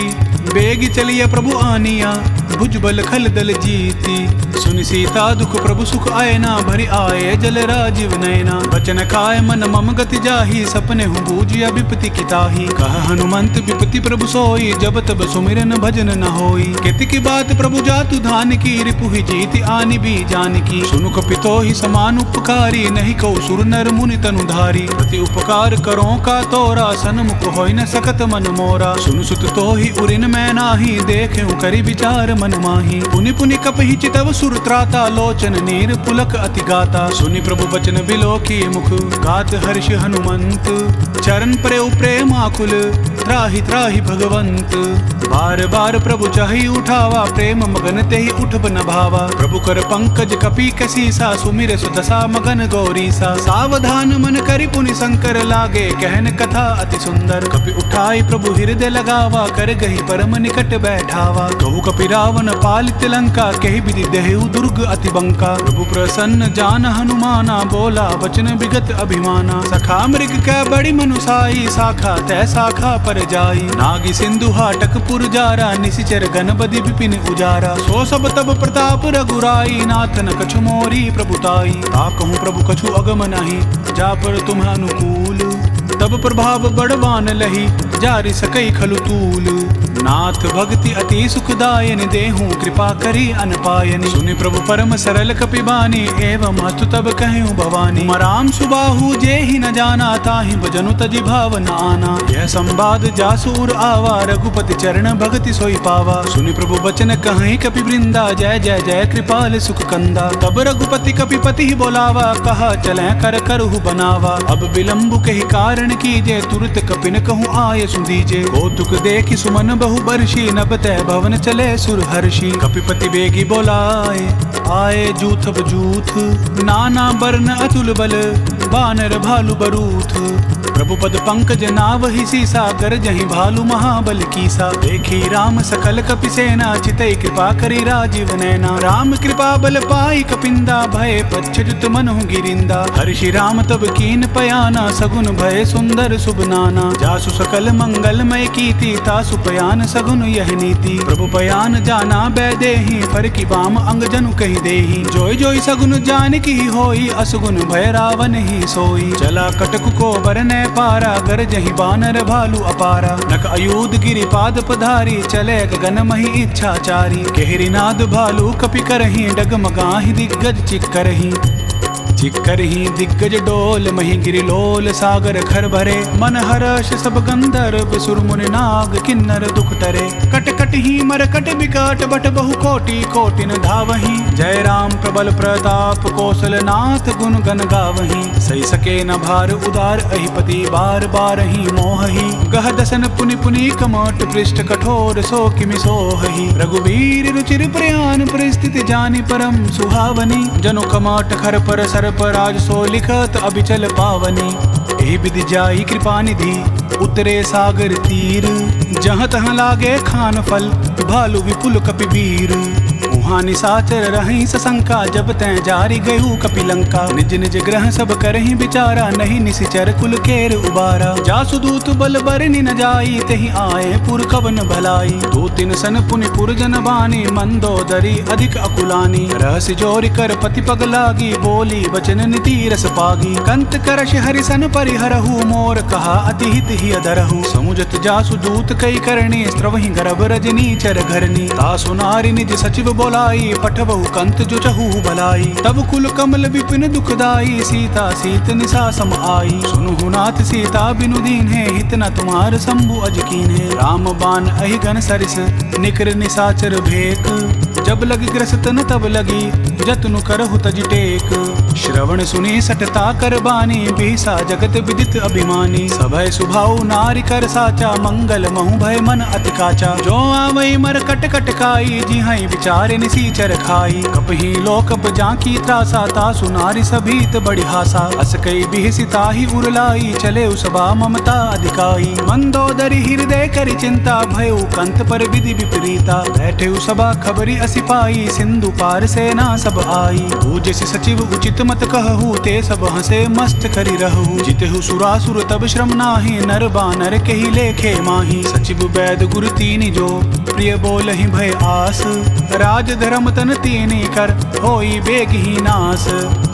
बेग चलिया प्रभु आनिया, भुजबल खल दल जीती। सुनि सीता दुख प्रभु सुख आयना, भरि आए जल राजीव नयना। बचन काय मन मम गति जाहि, सपने हूँ बूझिया विपति किताही। कह हनुमंत विपति प्रभु सोई, जब तब सुमिरन भजन न होई। केति की बात प्रभु जातु धान की, रिपुहि जीति आनि भी जानकी। सुनु कपितो ही समान उपकारी, नहीं कौ सुर नर मुनि तनुधारी। प्रति उपकार करो का तोरा, सन्मुख होई न सकत मन मोरा। सुनु सुत तो ही उरिन मैं नाही, देखें करि विचार मन माही। पुनि पुनि कपहि चितव सुर त्राता, लोचन नीर पुलक अति गाता। सुनि प्रभु बचन बिलो की मुख, गात हर्ष हनुमंत। चरण प्रेम प्रेमाकुल, त्राहि त्राहि भगवंत। बार बार प्रभु चाहि उठावा, प्रेम मगन तेहि उठब न भावा। प्रभु कर पंकज कपि कसीसा, सुमिर सुदशा मगन गौरीसा। सावधान मन करि पुनि शंकर, लागे कहन कथा अति सुंदर। कपि उठाई प्रभु हृदय लगावा, कर गही परम निकट बैठावा। कहु कपि रावण पालित लंका, कहि विधि देहु दुर्ग अति बंका। प्रभु प्रसन्न जान हनुमाना, बोला वचन विगत अभिमाना। सखा मृग कै बड़ी मनुसाई, शाखा तै शाखा पर जाई। नागी सिंधु हाटक पुर जारा, निशिचर गण बदि विपिन उजारा। सो सब तब प्रताप रघुराई, नाथ न कछु मोरी प्रभुताई। ताकहु प्रभु कछु अगम नहीं, जा पर तुम अनुकूल। तब प्रभाव बड़वान लही, जारि सकई खलु तूल। नाथ भक्ति अति सुखदायनि, देहूं कृपा करी अनपायनि। सुनि प्रभु परम सरल कपिबानी, एवं अतु तब कहूँ भवानी। मराम सुबाहु जेहि न जाना, ताहि भजनु तजि भाव न आना। यह संवाद जासूर आवा, रघुपति चरण भगति सोई पावा। सुनि प्रभु बचन कहीं कपि वृंदा, जय जय जय कृपाल सुख कंदा। तब रघुपति कपिपति ही बोलावा, कहा चलें कर करहु बनावा। अब विलंबु कही कारण कीजे, तुरत कपिन कहूँ आय सुदीजे। कौतुक देखि सुमन बहु बर्षी, नभ तय भवन चले सुर हर्षि। कपिपति बेगी बोलाए, आए जूथब जूथ। नाना बरन अतुल बल, बानर भालु बरूथ। प्रभु पद पंकज नावहि सीसा, गरजहि भालु महाबल कीसा। देखी राम सकल कपि सेना, चितई कृपा करी राजीव नैना। राम कृपा बल पाई कपिंदा, भय पच्छजुत मनहु गिरिंदा। हर्षि राम तब कीन पयाना, सगुन भय सुंदर शुभ नाना। जासु सकल मंगलमय कीति, तासु पयान सगुन यह नीति। प्रभु पयान जाना बैदेहि, फर की बाम अंग जनु कहि देहि। जोई जोई सगुन जानकी होई, असगुन भय रावण ही सोई। चला कटक को बरने पारा, गरजहि बानर भालु अपारा। नक अयूध गिरि पाद पधारी, चले गगन मही इच्छाचारी। केहरि नाद भालु कपि करहि, डगमगाहि दिग्गज चिक्करहि। चिक्करहि दिग्गज डोल, मही गिरि लोल सागर खर भरे। मन हर्ष सब गंधर्व, सुर मुनि नाग किन्नर दुख टरे। कट कट ही मरकट विकट, बट बहु कोटि कोटिन धावहि। जय राम प्रबल प्रताप, कौशल नाथ गुण गण गावहि। सही सके न भार उदार, अहिपति बार बार ही मोहहि। गह दसन पुनि पुनि कमट, पृष्ठ कठोर सो किमि सोहहि। रघुवीर रुचिर प्रयान, परिस्थिति जानि परम सुहावनी। जनु कमट खर पर सर पर, आज सो लिखत अबिचल पावनी। एहि विधि जाई कृपा निधि, उतरे सागर तीर। जहाँ तहाँ लागे खान फल, भालु विपुल कपि वीर। उहाँ निशाचर रहीं सशंका, जब तैं जारी गयू कपिलंका। निज निज ग्रह सब करहीं विचारा, नहीं निशिचर कुल केर उबारा। जासु दूत बल बरनि न जाई, तेहि आए पुर कवन भलाई। दो तिन सन पुनि पुर जन बानी, मंदोदरी अधिक अकुलानी। रहस्य जोरि कर पति पग लागी, बोली वचन नीति रस पागी। कंत करश हरिसन परिहरहु, मोर कहा अति हित ही अधरहु। समुझत जासु दूत कई करणी, स्त्रवहि गर्भ रजनी चर घरनी। तासु नारी निज सचिव बोलाई, पठबहु कंत जो चहु भलाई। तब कुल कमल विपिन दुखदाई, सीता सीत निशा सम आई। सुनहु नाथ सीता बिनु दीन्हे, हित न तुम्हार शंभु अज कीन्हे। राम बाण अहि गण सरिस, निकर निशाचर भेक। जब लग ग्रस्त न तब लगी, जतनु करहु तज टेक। श्रवण सुनी सटता कर बानी, बीसा जगत विदित अभिमानी। सभय सुभाऊ नारी कर साचा, मंगल महु भय मन अति काचा। जो आवई मर कट कट खाई, जिहाई विचारे निसीचर खाई। कपहि लोकप जाकी त्रासा, तासु नारी सभीत बड़ी हासा। अस कई बिहसिता ही उरलाई, चले उसबा ममता अधिकाई। मंदोदरी हृदय करि चिंता, भयउ कंत पर विधि विपरीता। बैठे उसबा खबरी असिपाई, सिंधु पार सेना सब आई। पूजसि सचिव उचित मत कहु, ते सब हंसे मस्त करि रहु। जितहु सुरासुर तब श्रम नाही, नर बानर केहि लेखे माही। सचिव वैद गुरु तीनि जो, प्रिय बोलहि भय आस। राज धर्म तन तीनि कर, होई बेग ही नास।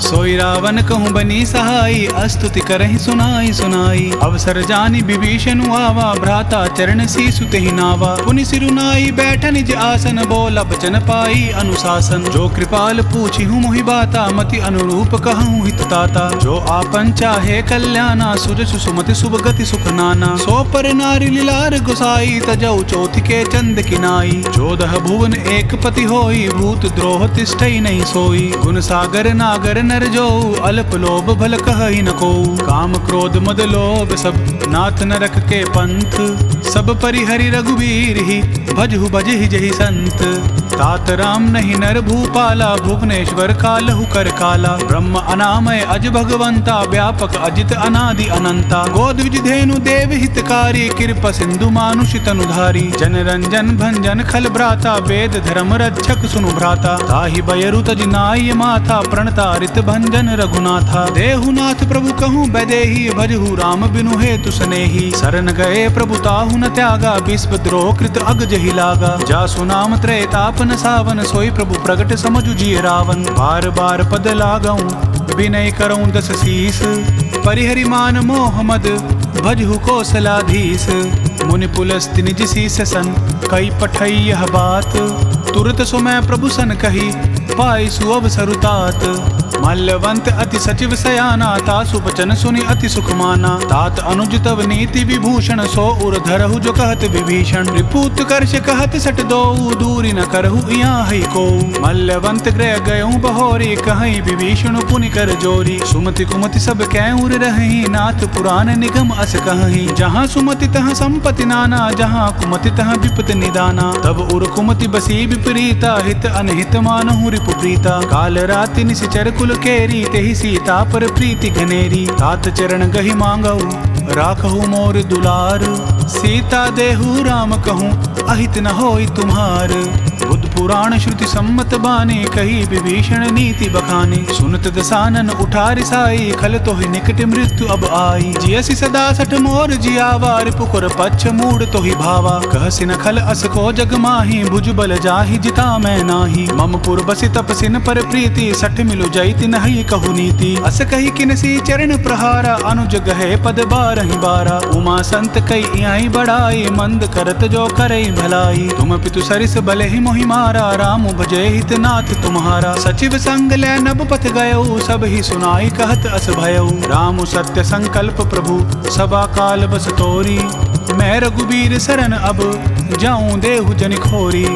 सोई रावण कहूँ बनी सहाई, अस्तुति करहि सुनाई सुनाई। अवसर जानि विभीषण आवा, भ्राता चरण सीसु तेहि नावा। पुनि सिरुनाई बैठ निज आसन, बोला बचन पाई अनुशासन। जो कृपाल पूछि हूँ मोहि बाता, मति अनुरूप कहूँ हित ताता। जो आपन चाहे कल्याणा, सुजसु सुमति शुभ गति सुख नाना। सो पर नारी लीलार गुसाई, तजौ चौथ के चंद किनाई। 14 भुवन एक पति होई, भूत द्रोह तिष्ठई नहीं सोई। गुण सागर नागर नर जो, अल्प लोभ भल कहई न को। काम क्रोध मद लोभ सब, नाथ नरक के पंथ। सब परिहरि रघुवीर ही, भजहु भजहि जहि संत। तात राम नहीं नर भूपाला, भुवनेश्वर कालहु कर काला। ब्रह्म अनामय अज भगवंता, व्यापक अजित अनादि अनंता। गोद्विज धेनु देव हितकारी, कृपा सिंधु मानुष तनुधारी। जन रंजन भंजन खल भ्राता, वेद धर्म रक्षक सुनु भ्राता। ताहि बयरु तज नाय माथा, प्रणतारित भंजन रघुनाथा। देहुनाथ प्रभु कहूँ बैदेही, भजहु राम बिनु हेतु सनेही। शरण गए प्रभु ताहु न त्यागा, विश्व द्रोह कृत अग जहि लागा। जासु नाम त्रैताप न सावन, सोई प्रभु प्रगट समझु जिय रावण। बार बार पद लागऊं, विनय करऊं दस शीस। परिहरि मान मोह मद, भजहु कौशलाधीश। मुनि पुलस्त्य निज शीस सन कई पठई यह बात। तुरत सो मैं प्रभु सन कही पाई सुअवसर तात। मल्लवंत अति सचिव सयाना तासु बचन सुनि अति सुख माना। तात अनुज तव नीति विभूषण सो उर धरहु जो कहत विभीषण। रिपुत कर्ष कहत सट दो दूरी न करहु यहाँ ही को। मल्लवंत गृह गयऊँ बहोरी कहीं विभीषण पुनि कर जोरी। सुमति कुमति सब कैउर रही नाथ पुराण निगम अस कहीं। जहाँ सुमति तहाँ संपत्ति नाना जहाँ कुमति तहाँ विपत निदाना। तब उर कुमति बसी विपरीता हित अनहित मानहु रिपु प्रीता। काल राति निशिचर कुल केरी तेहि सीता पर प्रीति घनेरी। तात चरण गहि मांगहु राखहु मोर दुलार। सीता देहु राम कहूँ अहित न होई तुम्हार। बुद्ध पुराण श्रुति सम्मत बानी कही विभीषण नीति बखानी। सुनत दसानन उठा रिसाई खल तोहि निकट मृत्यु अब आई। जियसि सदा सठ मोर जियावा रिपुकर पच्छ मूड तोहि भावा। कहसि न खल अस को जग माही भुज बल जाहि जिता मैं नाही। मम पुर बसि तपसिन पर प्रीति सठ मिलु जैति नहीं कहु नीति। अस कही किनसी चरण प्रहारा अनुज गहे पद बारहि बारा। उमा संत कई आई बढ़ाई मंद करत जो करई भलाई। तुम पितु सरिस बले ही मोहि मारा राम भजय हित नाथ तुम्हारा। सचिव संग ले नभ पथ गयो सब ही सुनाई कहत अस भयऊ। राम सत्य संकल्प प्रभु सभा काल बस तोरी। मैं रघुबीर शरण अब जाऊं देहु जनि खोरी।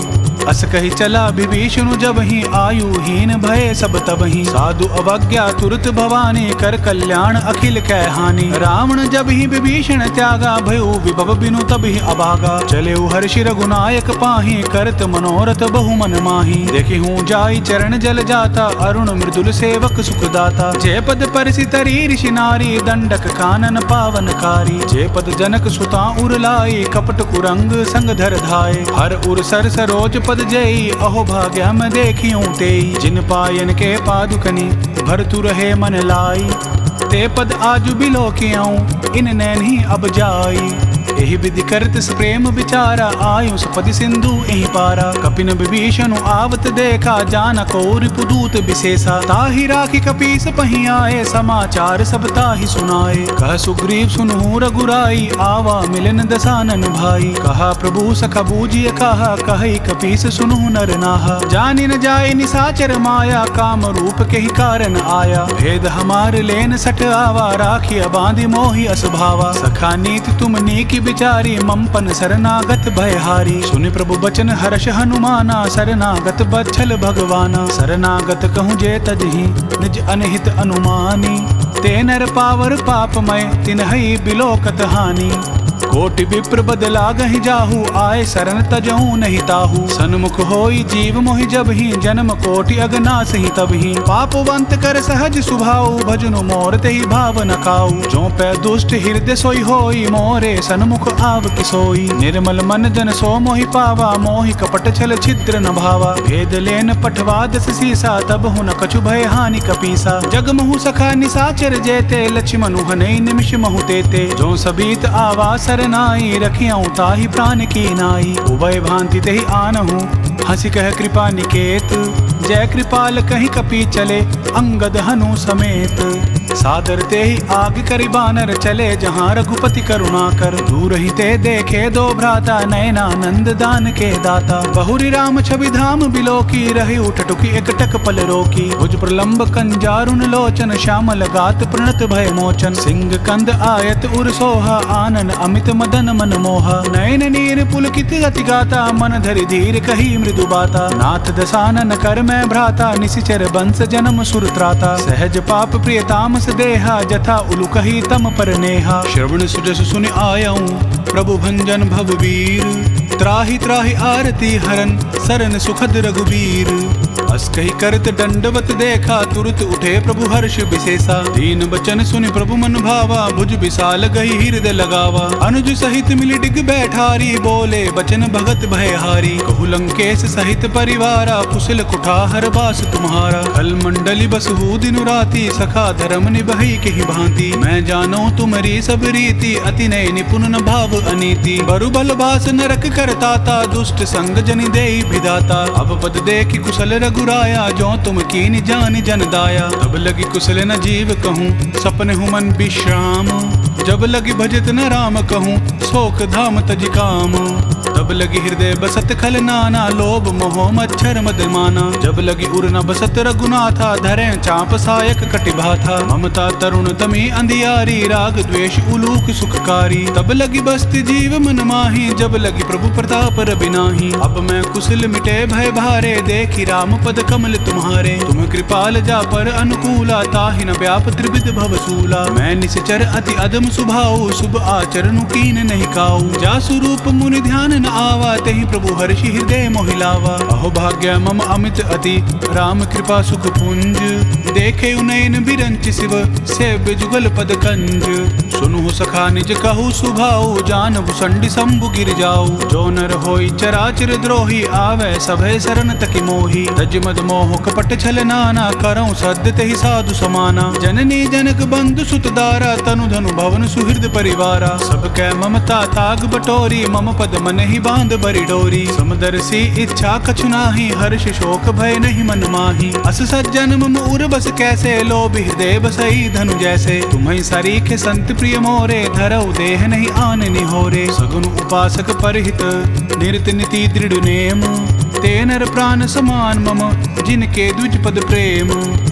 अस कही चला विभीषण जब ही आयुहीन भय सब तब ही। साधु अवज्ञा तुरत भवानी कर कल्याण अखिल कै हानि। रावण जब ही विभीषण त्यागा भयो विभव बिनु तब ही अभागा। चले हर्षि रघुनायक पाही करत मनोरथ बहु मन माही। देखी हूँ जाई चरण जल जाता अरुण मृदुल सेवक सुखदाता। जय पद परसि तरी ऋषि नारी दंडक कानन पावनकारी। जय पद जनक सुता उर लाई कपट कुरंग संग धर धाय। हर उर सर सरोज पद जई अहो भाग्य में देखियों तेई। जिन पायन के पादुकनी भरतु रहे मन लाई। ते पद आजु बिलो कियाऊं इन नैन ही अब जाई। एहि विधि करत प्रेम विचारा आयु सपदि सिंधु एहि पारा। कपिन विभीषण आवत देखा जान को रिपुदूत विशेषा। ताहि राखी कपीस पही आए समाचार सब ताहि सुनाए। कह सुग्रीव सुनहु रघुराई आवा मिलन दसानन भाई। कहा प्रभु सखा बूझिय कहा कहि कपीस सुनहु नर नाहा। जानि न जाय निसाचर माया काम रूप के ही कारण आया। भेद हमार लेन सठ आवा राखिया बांधि मोहि असभावा। सखा नीति तुम नीकी विचारी ममपन शरणागत भयहारी। सुनि प्रभु बचन हर्ष हनुमाना शरणागत बच्छल भगवाना। शरणागत कहूँ जे तजहि निज अनहित अनुमानी। ते नर पावर पापमय तिन्हई बिलोकत हानि। कोटि विप्र बदला गहि जाहू आए शरण तजहू नहीं ताहू। सन्मुख होई जीव मोहि जब ही जन्म कोटि अगनास ही तब ही। पापवंत कर सहज सुभाऊ भजनु मोर तेहि भाव न खाऊ। जो पै दुष्ट हृदय सोई होई मोरे सन्मुख आव किसोई। निर्मल मन जन सो मोहि पावा मोहि कपट छल छिद्र न भावा। भेद लेन पठवा दस सीसा तब हु न कछु भय हानि कपीसा। जग महु सखा निसाचर जेते लक्ष्मणु हनई निमिष महु तेते। जो सबीत आवा नाई रखियाऊं ताहि प्राण की नाई। उभय भांति तेहि आनहु हंसी कह कृपा निकेत। जय कृपाल कहीं कपी चले अंगद हनु समेत। सादर ते ही आग करि बानर चले जहाँ रघुपति करुणा कर। दूर ही ते देखे दो भ्राता नयनानंद दान के दाता। बहुरी राम छवि धाम बिलोकी रही उठटुकी एकटक पल रोकी। भुज प्रलंब कंजारुन लोचन श्यामल गात प्रणत भय मोचन। सिंह कंद आयत उर सोहा आनन अमित मदन मन मोहा। नयन नीर पुलकित अति गाता मन धरि धीर कही मृदु बाता। नाथ दसानन कर मैं भ्राता निशिचर बंस जन्म सुर त्राता। सहज पाप प्रिय तामस देहा जथा उलु कही तम पर नेहा। श्रवण सुजस सुन आयऊं प्रभु भंजन भववीर। त्राहि त्राहि आरती हरन सरन सुखद रघुबीर। अस कही करत दंडवत देखा तुरत उठे प्रभु हर्ष विशेषा। दीन बचन सुनि प्रभु मन भावा भुज विशाल गई हृदय लगावा। अनुज सहित मिली डिग बैठारी बोले बचन भगत भयहारी। कहु लंकेश सहित परिवारा कुशल कुठार बास तुम्हारा। खल मंडली बसहु दिनु राती सखा धर्म निभई के ही भांति। मैं जानो तुम्हारी सब रीति अति नय निपुण न भाव अनीति। बरु बल बास नरक करताता दुष्ट संग जनि देई विधाता। अब पद देखि कुशल रघुराया जो तुम कीन जान जन दाया। तब लगी कुशल न जीव कहूँ सपने हुमन विश्राम। जब लगी भजत न राम कहूँ शोक धाम तज काम। तब लगी हृदय बसत खल नाना लोभ मोह मच्छर मद माना। जब लगी उर न बसत रघुनाथा धरे चाप सायक कटिभा था। ममता तरुण तमी अंधियारी राग द्वेष उलूक सुखकारी। तब लगी बसती जीव मन माही जब लगी प्रभु प्रताप रबिनाही। अब मैं कुशल मिटे भय भारे देखी राम पद कमल तुम्हारे। तुम कृपाल जा पर अनुकूला ताहि न व्याप त्रिविध भवसूला। मैं निश्चर अति अदम सुभाऊ शुभ आचरण कीन नहीं काऊ। जा स्वरूप मुनि ध्यान न आवा तेहि प्रभु हर्षि हृदय मोहिलावा। अहो भाग्य मम अमित अति राम कृपा सुख पुंज। देखे उनयन बिरंच शिव सेव्य जुगल पद कंज। सुनु सखा निज कहु सुभाऊ जान भुसंडी शंभु गिर जाऊ। जो नर होई चराचर द्रोही आवे सभय शरण तकि मोही। तज मद मोह कपट छल नाना करऊं सद्य तेहि साधु समाना। जननी जनक बंधु सुत दारा तनु धनु भवन सुहृद परिवारा। सब कै ममता ताग बटोरी मम पद मन ही बांध बरी डोरी। समदर्शी इच्छा कछु नाही हर्ष शोक भय नहीं मन माही। अस सज्जन मम उर बस कैसे लोभ हृदय बसई धनु जैसे। तुम्हें सरीखे संत प्रिय मोरे धरऊ देह नहीं आन निहोरे। सगुन उपासक परहित निरत नीति दृढ़ नेम। ते नर प्राण समान मम जिनके द्विज पद प्रेम।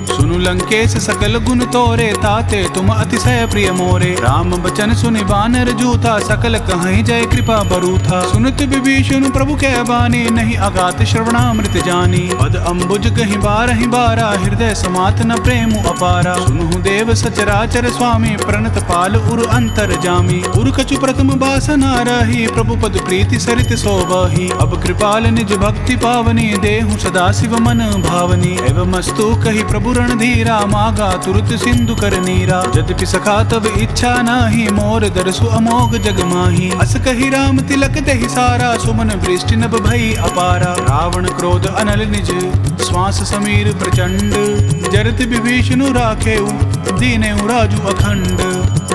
सुनु लंकेश सकल गुण तोरे ताते तुम अतिशय प्रिय मोरे। राम बचन सुनि बानर जूथा सकल कहीं जय कृपा बरूथा। सुनत विभीषण प्रभु कै बानी नहीं अगात श्रवणामृत जानी। पद अम्बुज कहीं बारहि बारा हृदय समात न प्रेम अपारा। सुनु देव सचराचर स्वामी प्रणत पाल उर अंतर जामी। उर कछु प्रथम बासना रही प्रभु पद प्रीति सरित सोबही। अब कृपाल निज भक्ति पावनी देहु सदा शिव मन भावनी। एवं मस्तु कही प्रभु धीरा मागा तुरत सिंधु कर नीरा। यद्यपि सखा तब इच्छा नाही मोर दरसु अमोघ जग माही। अस कही राम तिलक दहि सारा सुमन वृष्टि नभ भई अपारा। रावण क्रोध अनल निज श्वास समीर प्रचंड। जरत विभीषण राखेउ दीनेउ राजु अखंड।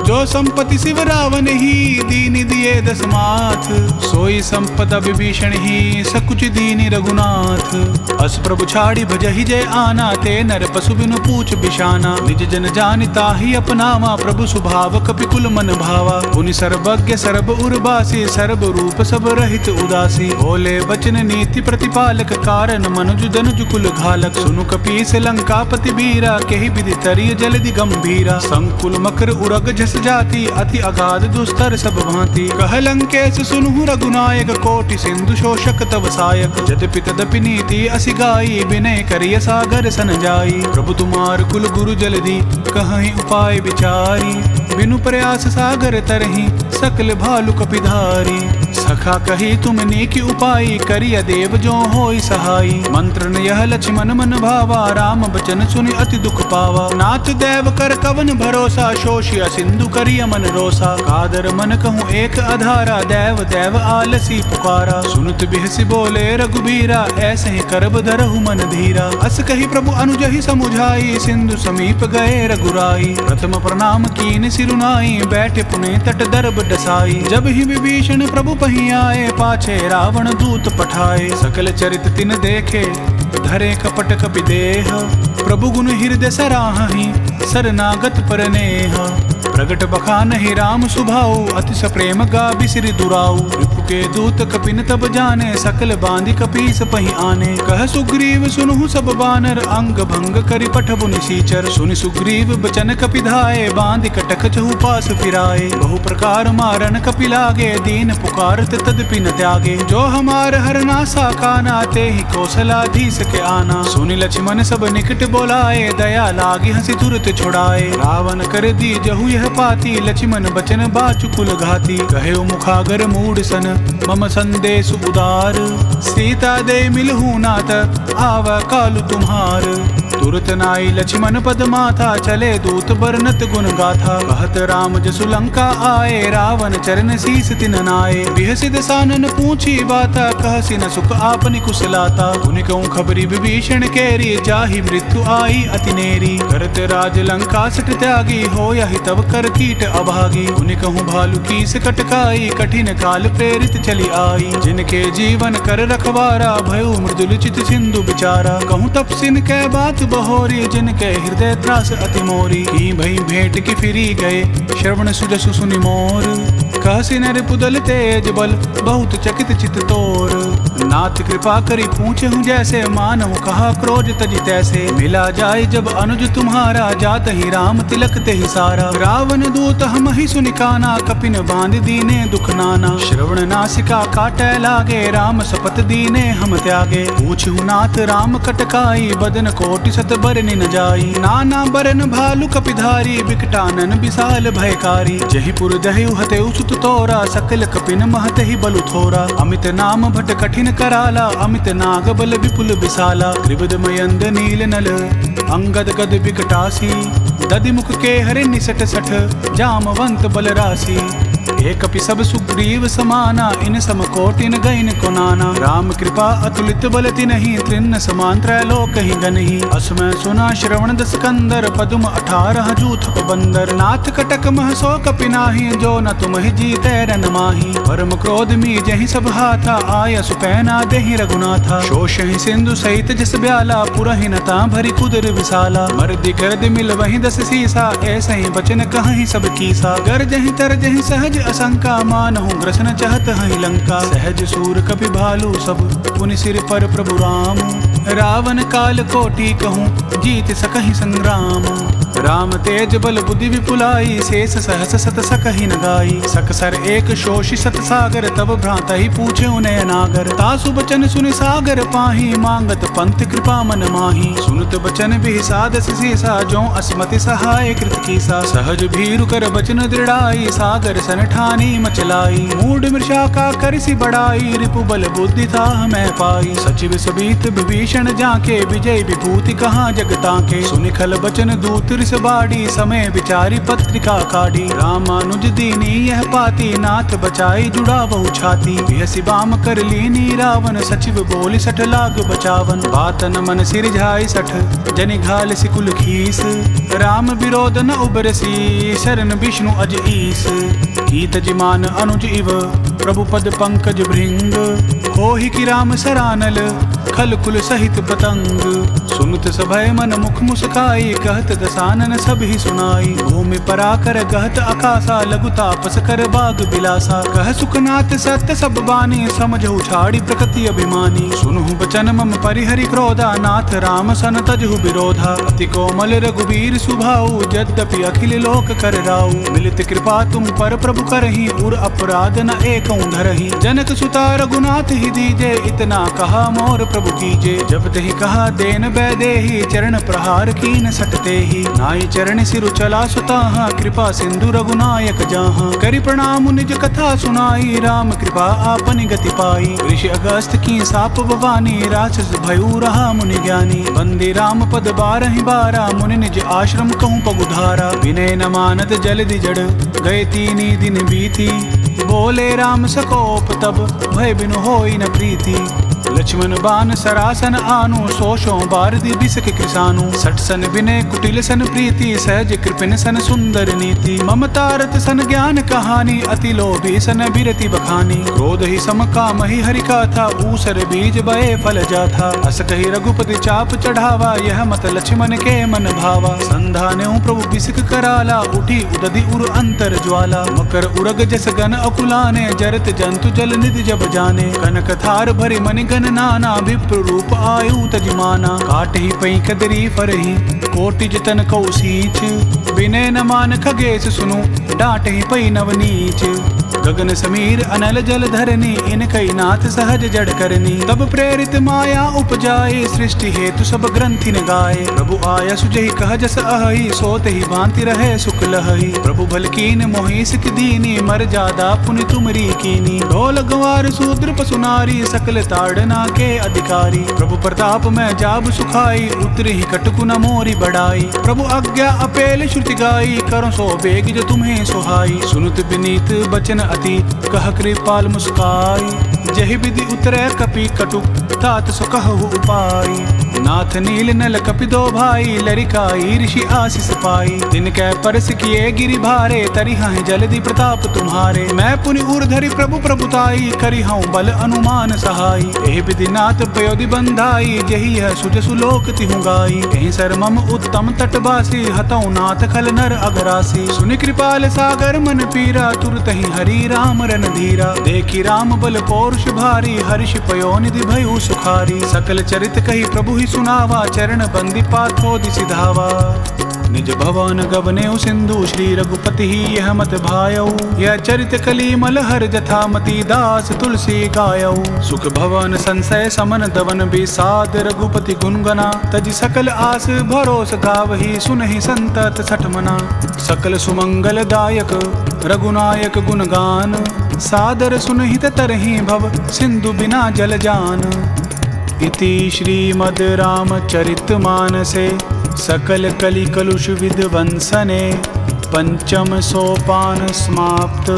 जो संपत्ति शिव रावण ही दीन दिए दस माथ। सोई संपदा विभीषण ही सकुच दीनि रघुनाथ। अस प्रभु छाड़ी भजहि जय आना ते नर पशु बिनु पूछ बिशाना। निज जन जानिता ही अपनावा प्रभु स्वभाव कपिकुल मन भावा। उनि सर्वज्ञ सर्व उर्वासी सर्व रूप सब रहित उदासी। बोले वचन नीति प्रतिपालक कारण मनुज दनुज कुल घालक। सुनु कपीस लंकापति बीरा केहि विधि तरिय जलधि गंभीरा। संकुल मकर उरग झस जाति अति अगाध दुस्तर सब भांति। कह लंकेश सुनु रघुनायक कोटि सिंधु शोषक तव सायक। यद्यपि तदपि नीति असि गाई विनय करिय सागर सन जाई। प्रभु तुम्हार कुल गुरु जलधि कहीं उपाय विचारी। बिनु प्रयास सागर तरही सकल भालु कपिधारी। सखा कही तुम नेकी उपाय करिय देव जो होई सहाई। मंत्र न यह लक्ष्मण मन भावा राम बचन सुनि अति दुख पावा। नाथ देव कर कवन भरोसा शोषिया सिंधु करिय मन रोसा। कादर मन कहूँ एक अधारा देव देव आलसी पुकारा। सुनत बिहसी बोले रघुबीरा ऐसे ही करब धरहु मन धीरा। अस कही प्रभु अनुजहि समुझाई सिंधु समीप गए रघुराई। प्रथम प्रणाम कीन सिरुनाई बैठे पुने तट दरब डसाई। जब ही विभीषण प्रभु पही आए पाछे रावण दूत पठाए। सकल चरित तिन देखे धरे कपट कपि देह। प्रभु गुण हृदय सराहि सरनागत पर नेह। प्रगट बखान ही राम सुभाऊ अतिश प्रेम गा बिसिरि दुराऊ। रिपु के दूत कपिन तब जाने सकल बांधि कपीस पही आने। कह सुग्रीव सुनहु सब बानर अंग भंग करि पठबु निसीचर। सुनि सुग्रीव बचन कपिधाए बांधि कटक चहु पास फिराए। बहु प्रकार मारन कपि लागे दीन पुकारत तदपि न त्यागे। जो हमार हरनासा काना ते ही कौशलाधीश के आना। सुनि लक्ष्मण सब निकट बोलाए दया लागी हंसी तुरत छुड़ाए। रावण कर दी जहु यह पाती लक्ष्मण बचन बाचुकुल घाती। कहे मुखागर मूड सन मम संदेश उदार। सीता दे मिलहु नाथ आव कालु तुम्हार। तुरत नाई लक्ष्मण पद माथा चले दूत बरनत गुण गाथा। कहत राम जसु लंका आए रावण चरण शीस तिन नाए। बिहसिद सानन पूछी बाता कहसी न सुख आपनि कुशलाता। उनि कहूँ खबरी विभीषण केरी जाहि मृत्यु आई अति नेरी। करत राज लंका सट त्यागी हो यही तब कर कीट अभागी। उनि कहूँ भालू की से कटकाई कठिन काल प्रेरित चली आई। जिनके जीवन कर रखवारा भयो मृदुल चित सिंधु बिचारा। कहूँ तपसिन कै बात बहोरी, जिनके हृदय त्रास अति मोरी। की भई भेंट की फिरी गए, श्रवण सुजसु सुनि मोर। कहसी नर पुदल तेज बल, बहुत चकित चित तोर। नाथ कृपा करी पूछे हूँ जैसे, मानव कहा क्रोध तज तैसे। मिला जाए जब अनुज तुम्हारा, जात ही राम तिलक ते ही सारा। रावण दूत हम ही सुनिकाना, कपिन बांध दीने दुख नाना। श्रवण नासिका काटे लागे, राम सपत दीने हम त्यागे। पूछू नाथ राम कटकाई, बदन कोटि सत बरनि न जाई। नाना बरन भालु कपिधारी, बिकटानन विशाल भयकारी। जहीपुर दहयु हतेउ सुत तोरा, सकल कपिन महत ही बलु थोरा। अमित नाम भट कठिन कराला, अमित नाग बल विपुल विशाला। त्रिविध मयंद नील नल, अंगद गद विकटासी। दधिमुख के हरि निसट सठ, जामवंत बल राशि। एक कपि सब सुग्रीव समाना, इन सम कोटिन गइन को नाना। राम कृपा अतुलित बल तिन्हि, त्रिन्न समान त्रैलोक ही गनहि। असमय सुना श्रवण दस कंदर, पदुम 18 जूथ बंदर। नाथ कटक मह सो कपि नाहि, जो न तुम ही जीते रन माही। परम क्रोध मी जहि सब हाथा, आय सुपैना देहि रघुनाथा। शोषहि सिंधु सहित जस ब्याला, पुरहि नता भरी कुदर विशाला। मर्दि गर्द मिल वहि 10 सीसा, ऐसे ही बचन कहि सब कीसा। गरजहि तरजहि सहज असंका, मानहु ग्रसन चाहत हहि लंका। सहज सूर कपि भालु सब, पुनि सिर पर प्रभु राम। रावण काल कोटि कहूँ, जीत सकहि संग्राम। राम तेज बल बुद्धि विपुलाई, शेष सहस सत सकहि न गाई। सकसर एक शोषि सत सागर, तब भ्रात ही पूछे उन्हें अनागर। तासु बचन सुनि सागर पाही, मांगत पंथ कृपा मन माही। सुनत बचन बिहिसादस सीसा, जो असमति सहाय कृत कीसा। सहज भीरु कर बचन दृढ़ाई, सागर सन ठानी मचलाई। मूढ़ मृषा का करसी बढ़ाई, रिपु बल बुद्धि था मैं पाई। सचिव सबीत विभीषण जाके, विजय विभूति कहाँ जगता के। सुनिखल बचन दूत रिस बाड़ी, समय विचारी पत्रिका काढ़ी। रामानुज दीनी यह पाती, नाथ बचाई जुड़ा बहु छाती। बिहसी बाम कर लीनी रावण, सचिव बोली 60 लाख बचावन। बात न मन सिरझाई 60, जनि घाल सिकुल खीस। राम विरोध न उबरसी, शरण विष्णु अज ईस। कीत जिमान अनुज इव, प्रभु पद पंकज भृंग। होहि की राम सरानल, खल कुल सहित पतंग। सुनत सभय मन मुख मुस्काई, कहत दसानन सब ही सुनाई। भूमि पराकर कहत अकासा, लघु तापस कर बाग बिलासा। कह सुखनाथ सत्य सब बानी, समझहु छाड़ी प्रकृति अभिमानी। सुनहु बचन मम परिहरि क्रोधा, नाथ राम सन तजहु विरोधा। अति कोमल रघुवीर सुभाऊ, यद्यपि अखिल लोक कर राऊ। मिलित कृपा तुम पर प्रभु करहि, उर अपराध न एकौ धरहि। जनक सुता रघुनाथ ही दीजे, इतना कहा मोर प्रभु कीजे। जब तहि कहा देन बैदेहि, चरण प्रहार कीन सटते ही। नाई चरण सिरु चला सुताहा, कृपा सिंधु रघुनायक जाहा। करि प्रणाम निज कथा सुनाई, राम कृपा आपनि गति पाई। ऋषि अगस्त की साप भवानी, राक्षस भयउ रहा मुनि ज्ञानी। बंदे राम पद 12 बारा, मुनि निज आश्रम कहूँ पगुधारा। विनय न मानत जलधि जड़, गए 3 दिन बीती। बोले राम सकोप तब, भय बिनु होई न प्रीति। लक्ष्मण बान सरासन आनु, सोशो बारदी बिसक कृसानु। 60 सन विनय कुटिल सन प्रीति, सहज कृपिन सन सुंदर नीति। ममतारत सन ज्ञान कहानी, अति लोभी सन बिरति बखानी। क्रोध ही सम काम ही हरि का था, ऊसर बीज बये फल जाथा। अस कही रघुपति चाप चढ़ावा, यह मत लक्ष्मण के मन भावा। संधान्यों प्रभु बिसक कराला, उठी उदधि उर अंतर ज्वाला। मकर उरग जस गन अकुलाने, जरत जंतु जल निधि जब जाने। कनक थार भरि मनि गन नाना, विप्र रूप आयु तजमाना। काट ही पई कदरी फरही, कोटि जतन कौ सींच। विनय न मान खगेश सुनु, डांट ही पई नवनीच। गगन समीर अनल जल धरनी, इन कई नाथ सहज जड़ करनी। तब प्रेरित माया उपजाए, सृष्टि हेतु सब ग्रंथि न गाए। प्रभु आया सुजहि कह जस अहि, सोत ही भांति रहे सुख लहहि। प्रभु भल कीन मोहि सिख दीनी, मर जादा पुनि तुमरी कीनी। ढोल गंवार शूद्र पशु नारी, सकल ताड़ना के अधिकारी। प्रभु प्रताप में जाब सुखाई, उतरी कटकु न मोरी बढ़ाई। प्रभु आज्ञा अपेल श्रुति गाई, करो सो बेग जो तुम्हें सुहाई। सुनुत विनीत बचन अति, कह कृपाल मुस्काई। जहि विधि उतरे कपि कटुक, तात सो कहु उपाय। नाथ नील नल कपि दो भाई, लरिकाई ऋषि आशीष पाई। तिनकै परस किए गिरि भारे, तरिहा जल्दी प्रताप तुम्हारे। मैं पुनि उर धरि प्रभु प्रभुताई, करिहूँ बल अनुमान सहाई। एहि विधि नाथ पयोधि बंधाई, जही है सुज सुलोक तिहु गाई। एहि सर मम उत्तम तटवासी, हतौ नाथ खल नर अघरासी। सुनि कृपाल सागर मन पीरा, तुरतहि हरि राम रणधीरा। देखी राम बल पौरुष भारी, हर्ष पयोनिधि भयउ सुखारी। सकल चरित कही प्रभु ही सुनावा, चरण बंदी पाथोदि सिधावा। निज भवन गबनेउ सिंधु, श्री रघुपति ही यह मत भायऊ। यह चरित कली मलहर जथा, मति दास तुलसी गायऊ। सुख भवन संशय समन दवन, बिसाद रघुपति गुण गना। तज सकल आस भरोस गावही, सुनहि संतत सठमना। सकल सुमंगल दायक रघुनायक गुणगान, सादर सुनहित तरहि भव सिंधु बिना जल जान। इति श्रीमद् रामचरितमानसे, सकल कलि कलुष विध्वंसने, पंचम सोपान समाप्त।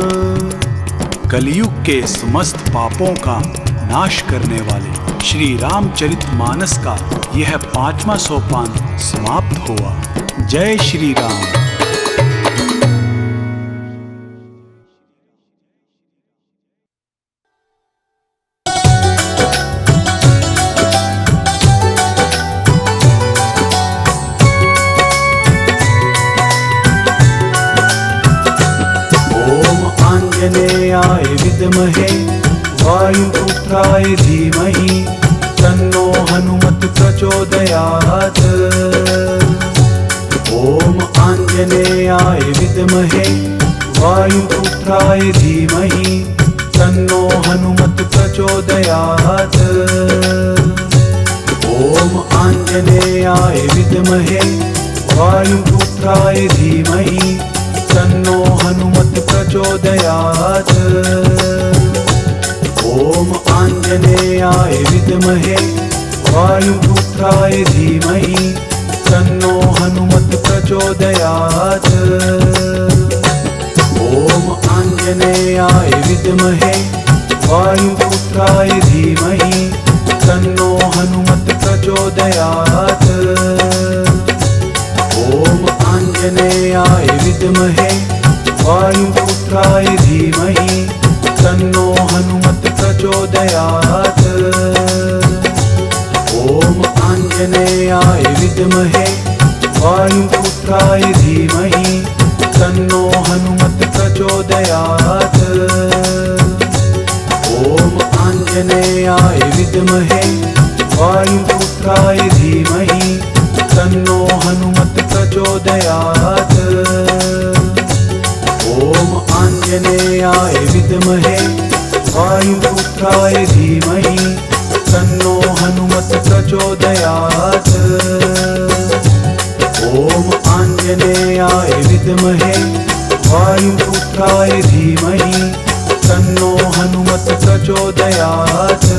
कलयुग के समस्त पापों का नाश करने वाले श्री रामचरितमानस का यह 5वां सोपान समाप्त हुआ। जय श्री राम। आंजनेयाय विद्महे वायुपुत्राय धीमहि, तन्नो हनुमत प्रचोदयात्। ओम आंजनेयाय विद्महे वायुपुत्राय धीमहि, तन्नो हनुमत प्रचोदयात्। ओम आंजनेयाय विद्महे वायुपुत्राय धीमहि, तन्नो हनुमत प्रचोदयात्। ओम आंजनेयाय विद्महे वायुपुत्राय धीमहि, तन्नो हनुमत प्रचोदयात्। ओम आंजनेयाय विद्महे वायुपुत्राय धीमहि, तन्नो हनुमत प्रचोदयात्। ओम आंजनेयाय विद्महे वायुपुत्राय धीमहि, तन्नो हनुमत प्रचोदयात्। ओम आंजनेयाय विद्महे वायुपुत्राय धीमहि, तन्नो हनुमत प्रचोदयात्। ओम आंजनेयाय विद्महे वायुपुत्राय धीमहि, तन्नो हनुमत प्रचोदयात्। ओम आंजनेयाय विद्महे वायुपुत्राय धीमहि, तन्नो हनुमत प्रचोदयात्। ओम आंजनेयाय विद्महे वायुपुत्राय धीमहि, तन्नो हनुमत प्रचोदयात्।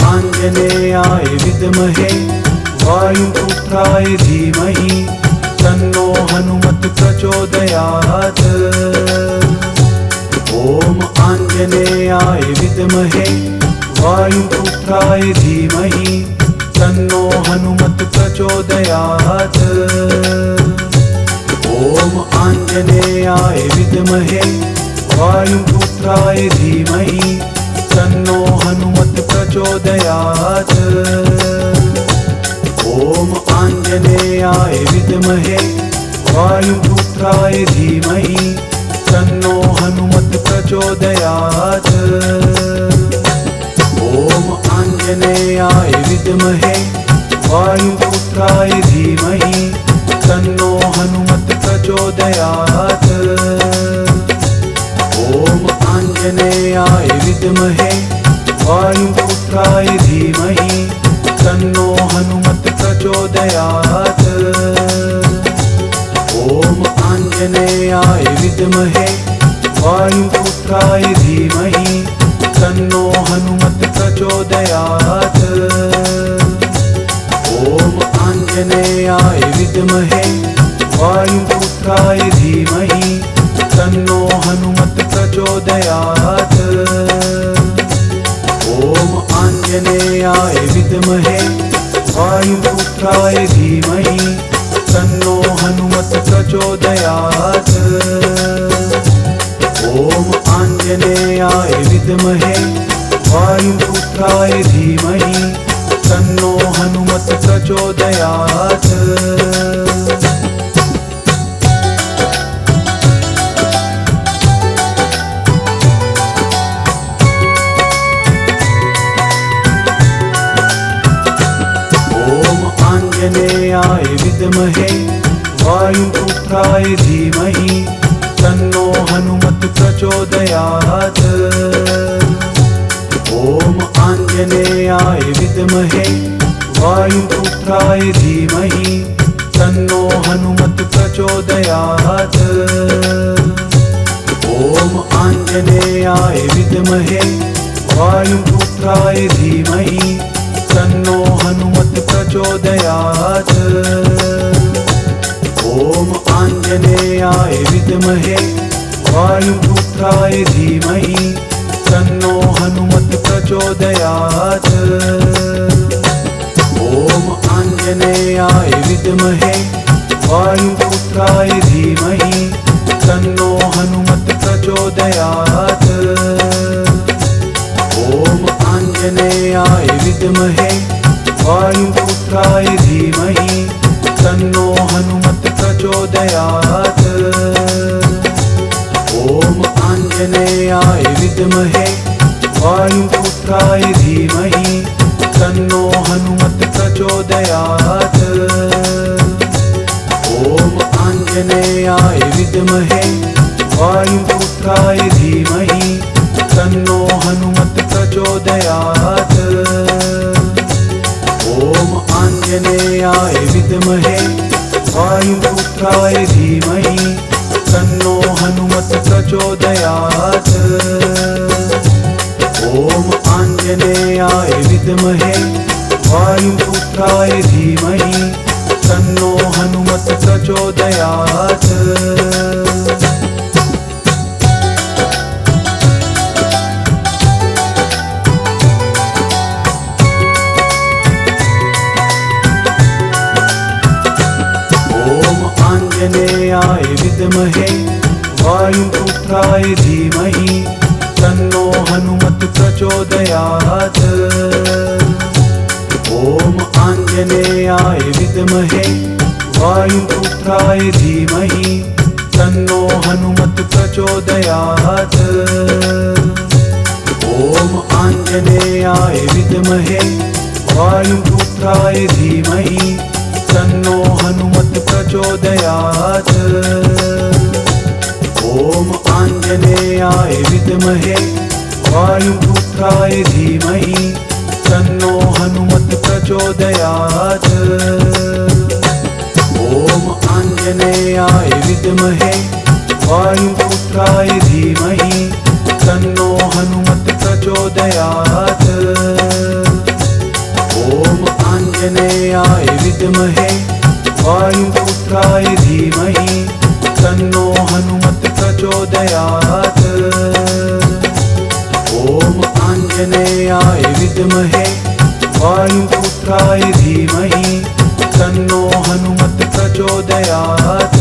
आंजनेयाय विद्महे वायुपुत्राय धीमहि, तन्नो हनुमत प्रचोदयात्। ओम आंजनेयाय विद्महे वायुपुत्राय धीमहि, तन्नो हनुमत प्रचोदयात्। ओम आंजनेयाय विद्महे वायुपुत्राय धीमहि, तन्नो हनुमत प्रचोदयात्। ओम आंजनेयाय विद्महे वायुपुत्राय धीमहि, तन्नो हनुमत प्रचोदयात्। ओम आंजनेयाय विद्महे वायुपुत्राय धीमहि, तन्नो हनुमत प्रचोदयात्। ओम आंजनेयाय विद्महे वायुपुत्राय धीमहि, तन्नो हनुमत प्रचोदयात्। ओम आंजनेयाय विद्महे वायुपुत्राय धीमहि, तन्नो हनुमत प्रचोदयात्। ॐ आञ्जनेयाय विद्महे वायुपुत्राय धीमहि तन्नो हनुमत् प्रचोदयात्। ॐ आञ्जनेयाय विद्महे वायुपुत्राय धीमहि तन्नो हनुमत् प्रचोदयात्। ॐ आञ्जनेयाय विद्महे वायुपुत्राय धीमहि तन्नो हनुमत् प्रचोदयात्। आञ्जनेयाय विद्महे वायुपुत्राय धीमहि तन्नो हनुमत् प्रचोदयात्। ॐ आञ्जनेयाय विद्महे वायुपुत्राय धीमहि तन्नो हनुमत् प्रचोदयात्। ॐ आञ्जनेयाय विद्महे वायुपुत्राय धीमहि तन्नो हनुमत् प्रचोदयात्। ॐ आञ्जनेयाय विद्महे वायुपुत्राय धीमहि तन्नो हनुमत् प्रचोदयात्। ॐ आञ्जनेयाय विद्महे वायुपुत्राय धीमहि तन्नो हनुमत् प्रचोदयात्। ॐ आञ्जनेयाय विद्महे वायुपुत्राय धीमहि तन्नो हनुमत् प्रचोदयात्। ॐ आञ्जनेयाय विद्महे वायुपुत्राय धीमहि तन्नो हनुमत् प्रचोदयात्। ॐ आञ्जनेयाय विद्महे वायुपुत्राय धीमहि तन्नो हनुमत् प्रचोदयात्। ॐ आञ्जनेयाय विद्महे वायुपुत्राय धीमहि तन्नो हनुमत् प्रचोदयात्। ॐ आञ्जनेयाय विद्महे वायुपुत्राय धीमहि तन्नो हनुमत् प्रचोदयात्। आञ्जनेयाय विद्महे वायुपुत्राय धीमहि तन्नो हनुमत् प्रचोदयात्। ॐ आञ्जनेयाय विद्महे वायुपुत्राय धीमहि तन्नो हनुमत् प्रचोदयात्। ॐ आञ्जनेयाय विद्महे वायुपुत्राय धीमहि तन्नो हनुमत् प्रचोदयात्। ॐ आञ्जनेयाय विद्महे वायुपुत्राय धीमहि तन्नो हनुमत् प्रचोदयात्। ॐ आञ्जनेयाय विद्महे वायुपुत्राय धीमहि तन्नो हनुमत् प्रचोदयात्। ॐ आञ्जनेयाय विद्महे वायुपुत्राय धीमहि तन्नो हनुमत् प्रचोदयात्। ॐ आञ्जनेयाय विद्महे वायुपुत्राय धीमहि तन्नो हनुमत् प्रचोदयात्।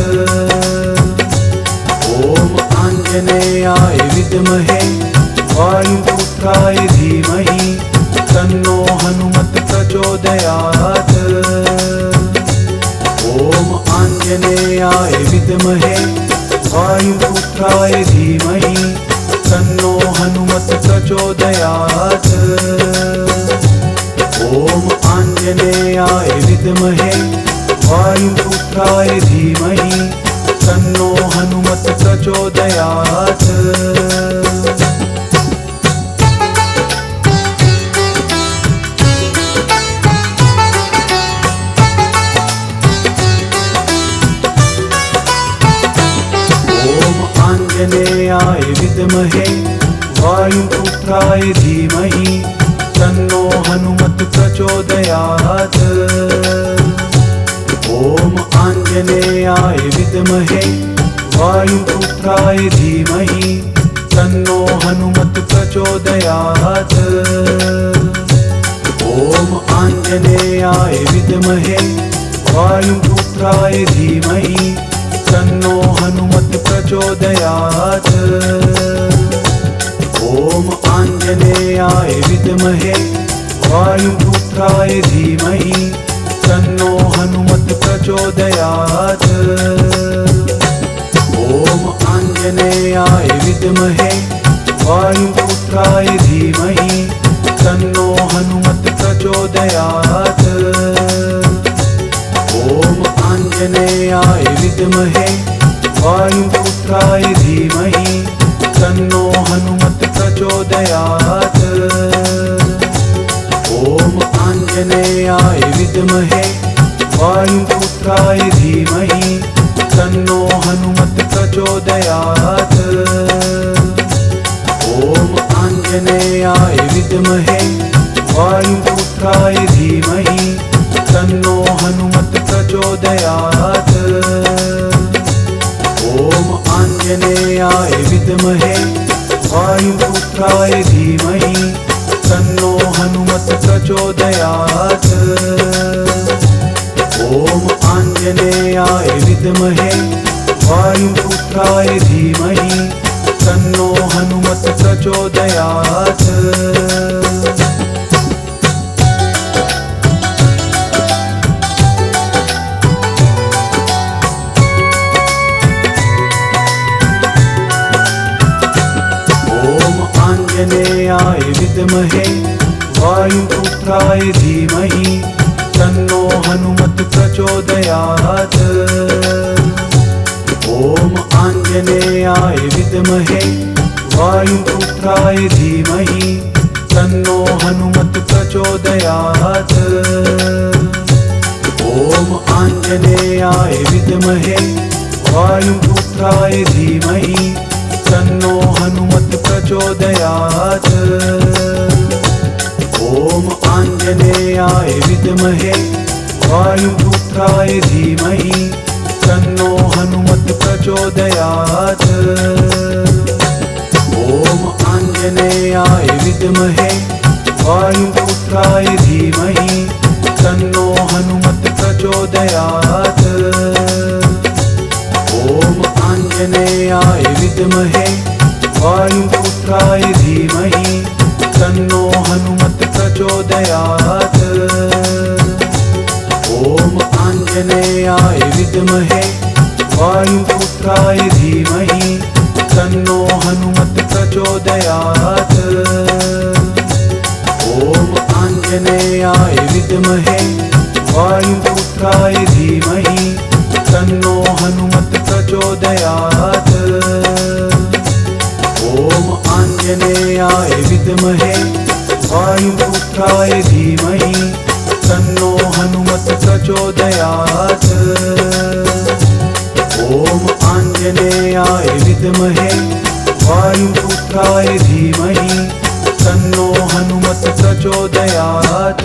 ॐ आञ्जनेयाय विद्महे वायुपुत्राय धीमहि तन्नो हनुमत् प्रचोदयात्। ॐ आञ्जनेयाय विद्महे वायुपुत्राय धीमहि तन्नो हनुमत् प्रचोदयात्। ॐ आञ्जनेयाय विद्महे वायुपुत्राय धीमहि तन्नो हनुमत् प्रचोदयात्। आञ्जनेयाय विद्महे वायुपुत्राय धीमहि तन्नो हनुमत् प्रचोदयात्। ॐ आञ्जनेयाय विद्महे वायुपुत्राय धीमहि तन्नो हनुमत् प्रचोदयात्। ॐ आञ्जनेयाय विद्महे वायुपुत्राय धीमहि तन्नो हनुमत् प्रचोदयात्। ॐ आञ्जनेयाय विद्महे वायुपुत्राय धीमहि तन्नो हनुमत् प्रचोदयात्। ॐ आञ्जनेयाय विद्महे वायुपुत्राय धीमहि तन्नो हनुमत् प्रचोदयात्। ॐ आञ्जनेयाय विद्महे वायुपुत्राय धीमहि तन्नो हनुमत् प्रचोदयात्। ॐ आञ्जनेयाय विद्महे वायुपुत्राय धीमहि तन्नो हनुमत् प्रचोदयात्। ॐ आञ्जनेयाय विद्महे वायुपुत्राय धीमहि तन्नो हनुमत् प्रचोदयात्। ॐ आञ्जनेयाय विद्महे वायुपुत्राय धीमहि तन्नो हनुमत् प्रचोदयात्। ॐ आञ्जनेयाय विद्महे वायुपुत्राय धीमहि तन्नो हनुमत् प्रचोदयात्। आञ्जनेयाय विद्महे वायुपुत्राय धीमहि तन्नो हनुमत् प्रचोदयात्। ॐ आञ्जनेयाय विद्महे वायुपुत्राय धीमहि तन्नो हनुमत् प्रचोदयात्। ॐ आञ्जनेयाय विद्महे वायुपुत्राय धीमहि तन्नो हनुमत् प्रचोदयात्। ॐ आञ्जनेयाय विद्महे वायुपुत्राय धीमहि तन्नो हनुमत् प्रचोदयात्। ॐ आञ्जनेयाय विद्महे वायुपुत्राय धीमहि तन्नो हनुमत् प्रचोदयात्। ॐ आञ्जनेयाय विद्महे वायुपुत्राय धीमहि तन्नो हनुमत् प्रचोदयात्। ॐ आञ्जनेयाय विद्महे वायुपुत्राय धीमहि तन्नो हनुमत् प्रचोदयात्। ॐ आञ्जनेयाय विद्महे वायुपुत्राय धीमहि तन्नो हनुमत् प्रचोदयात्। ॐ आञ्जनेयाय विद्महे वायुपुत्राय धीमहि तन्नो हनुमत् प्रचोदयात्। ॐ आञ्जनेयाय विद्महे वायुपुत्राय धीमहि तन्नो हनुमत् प्रचोदयात्।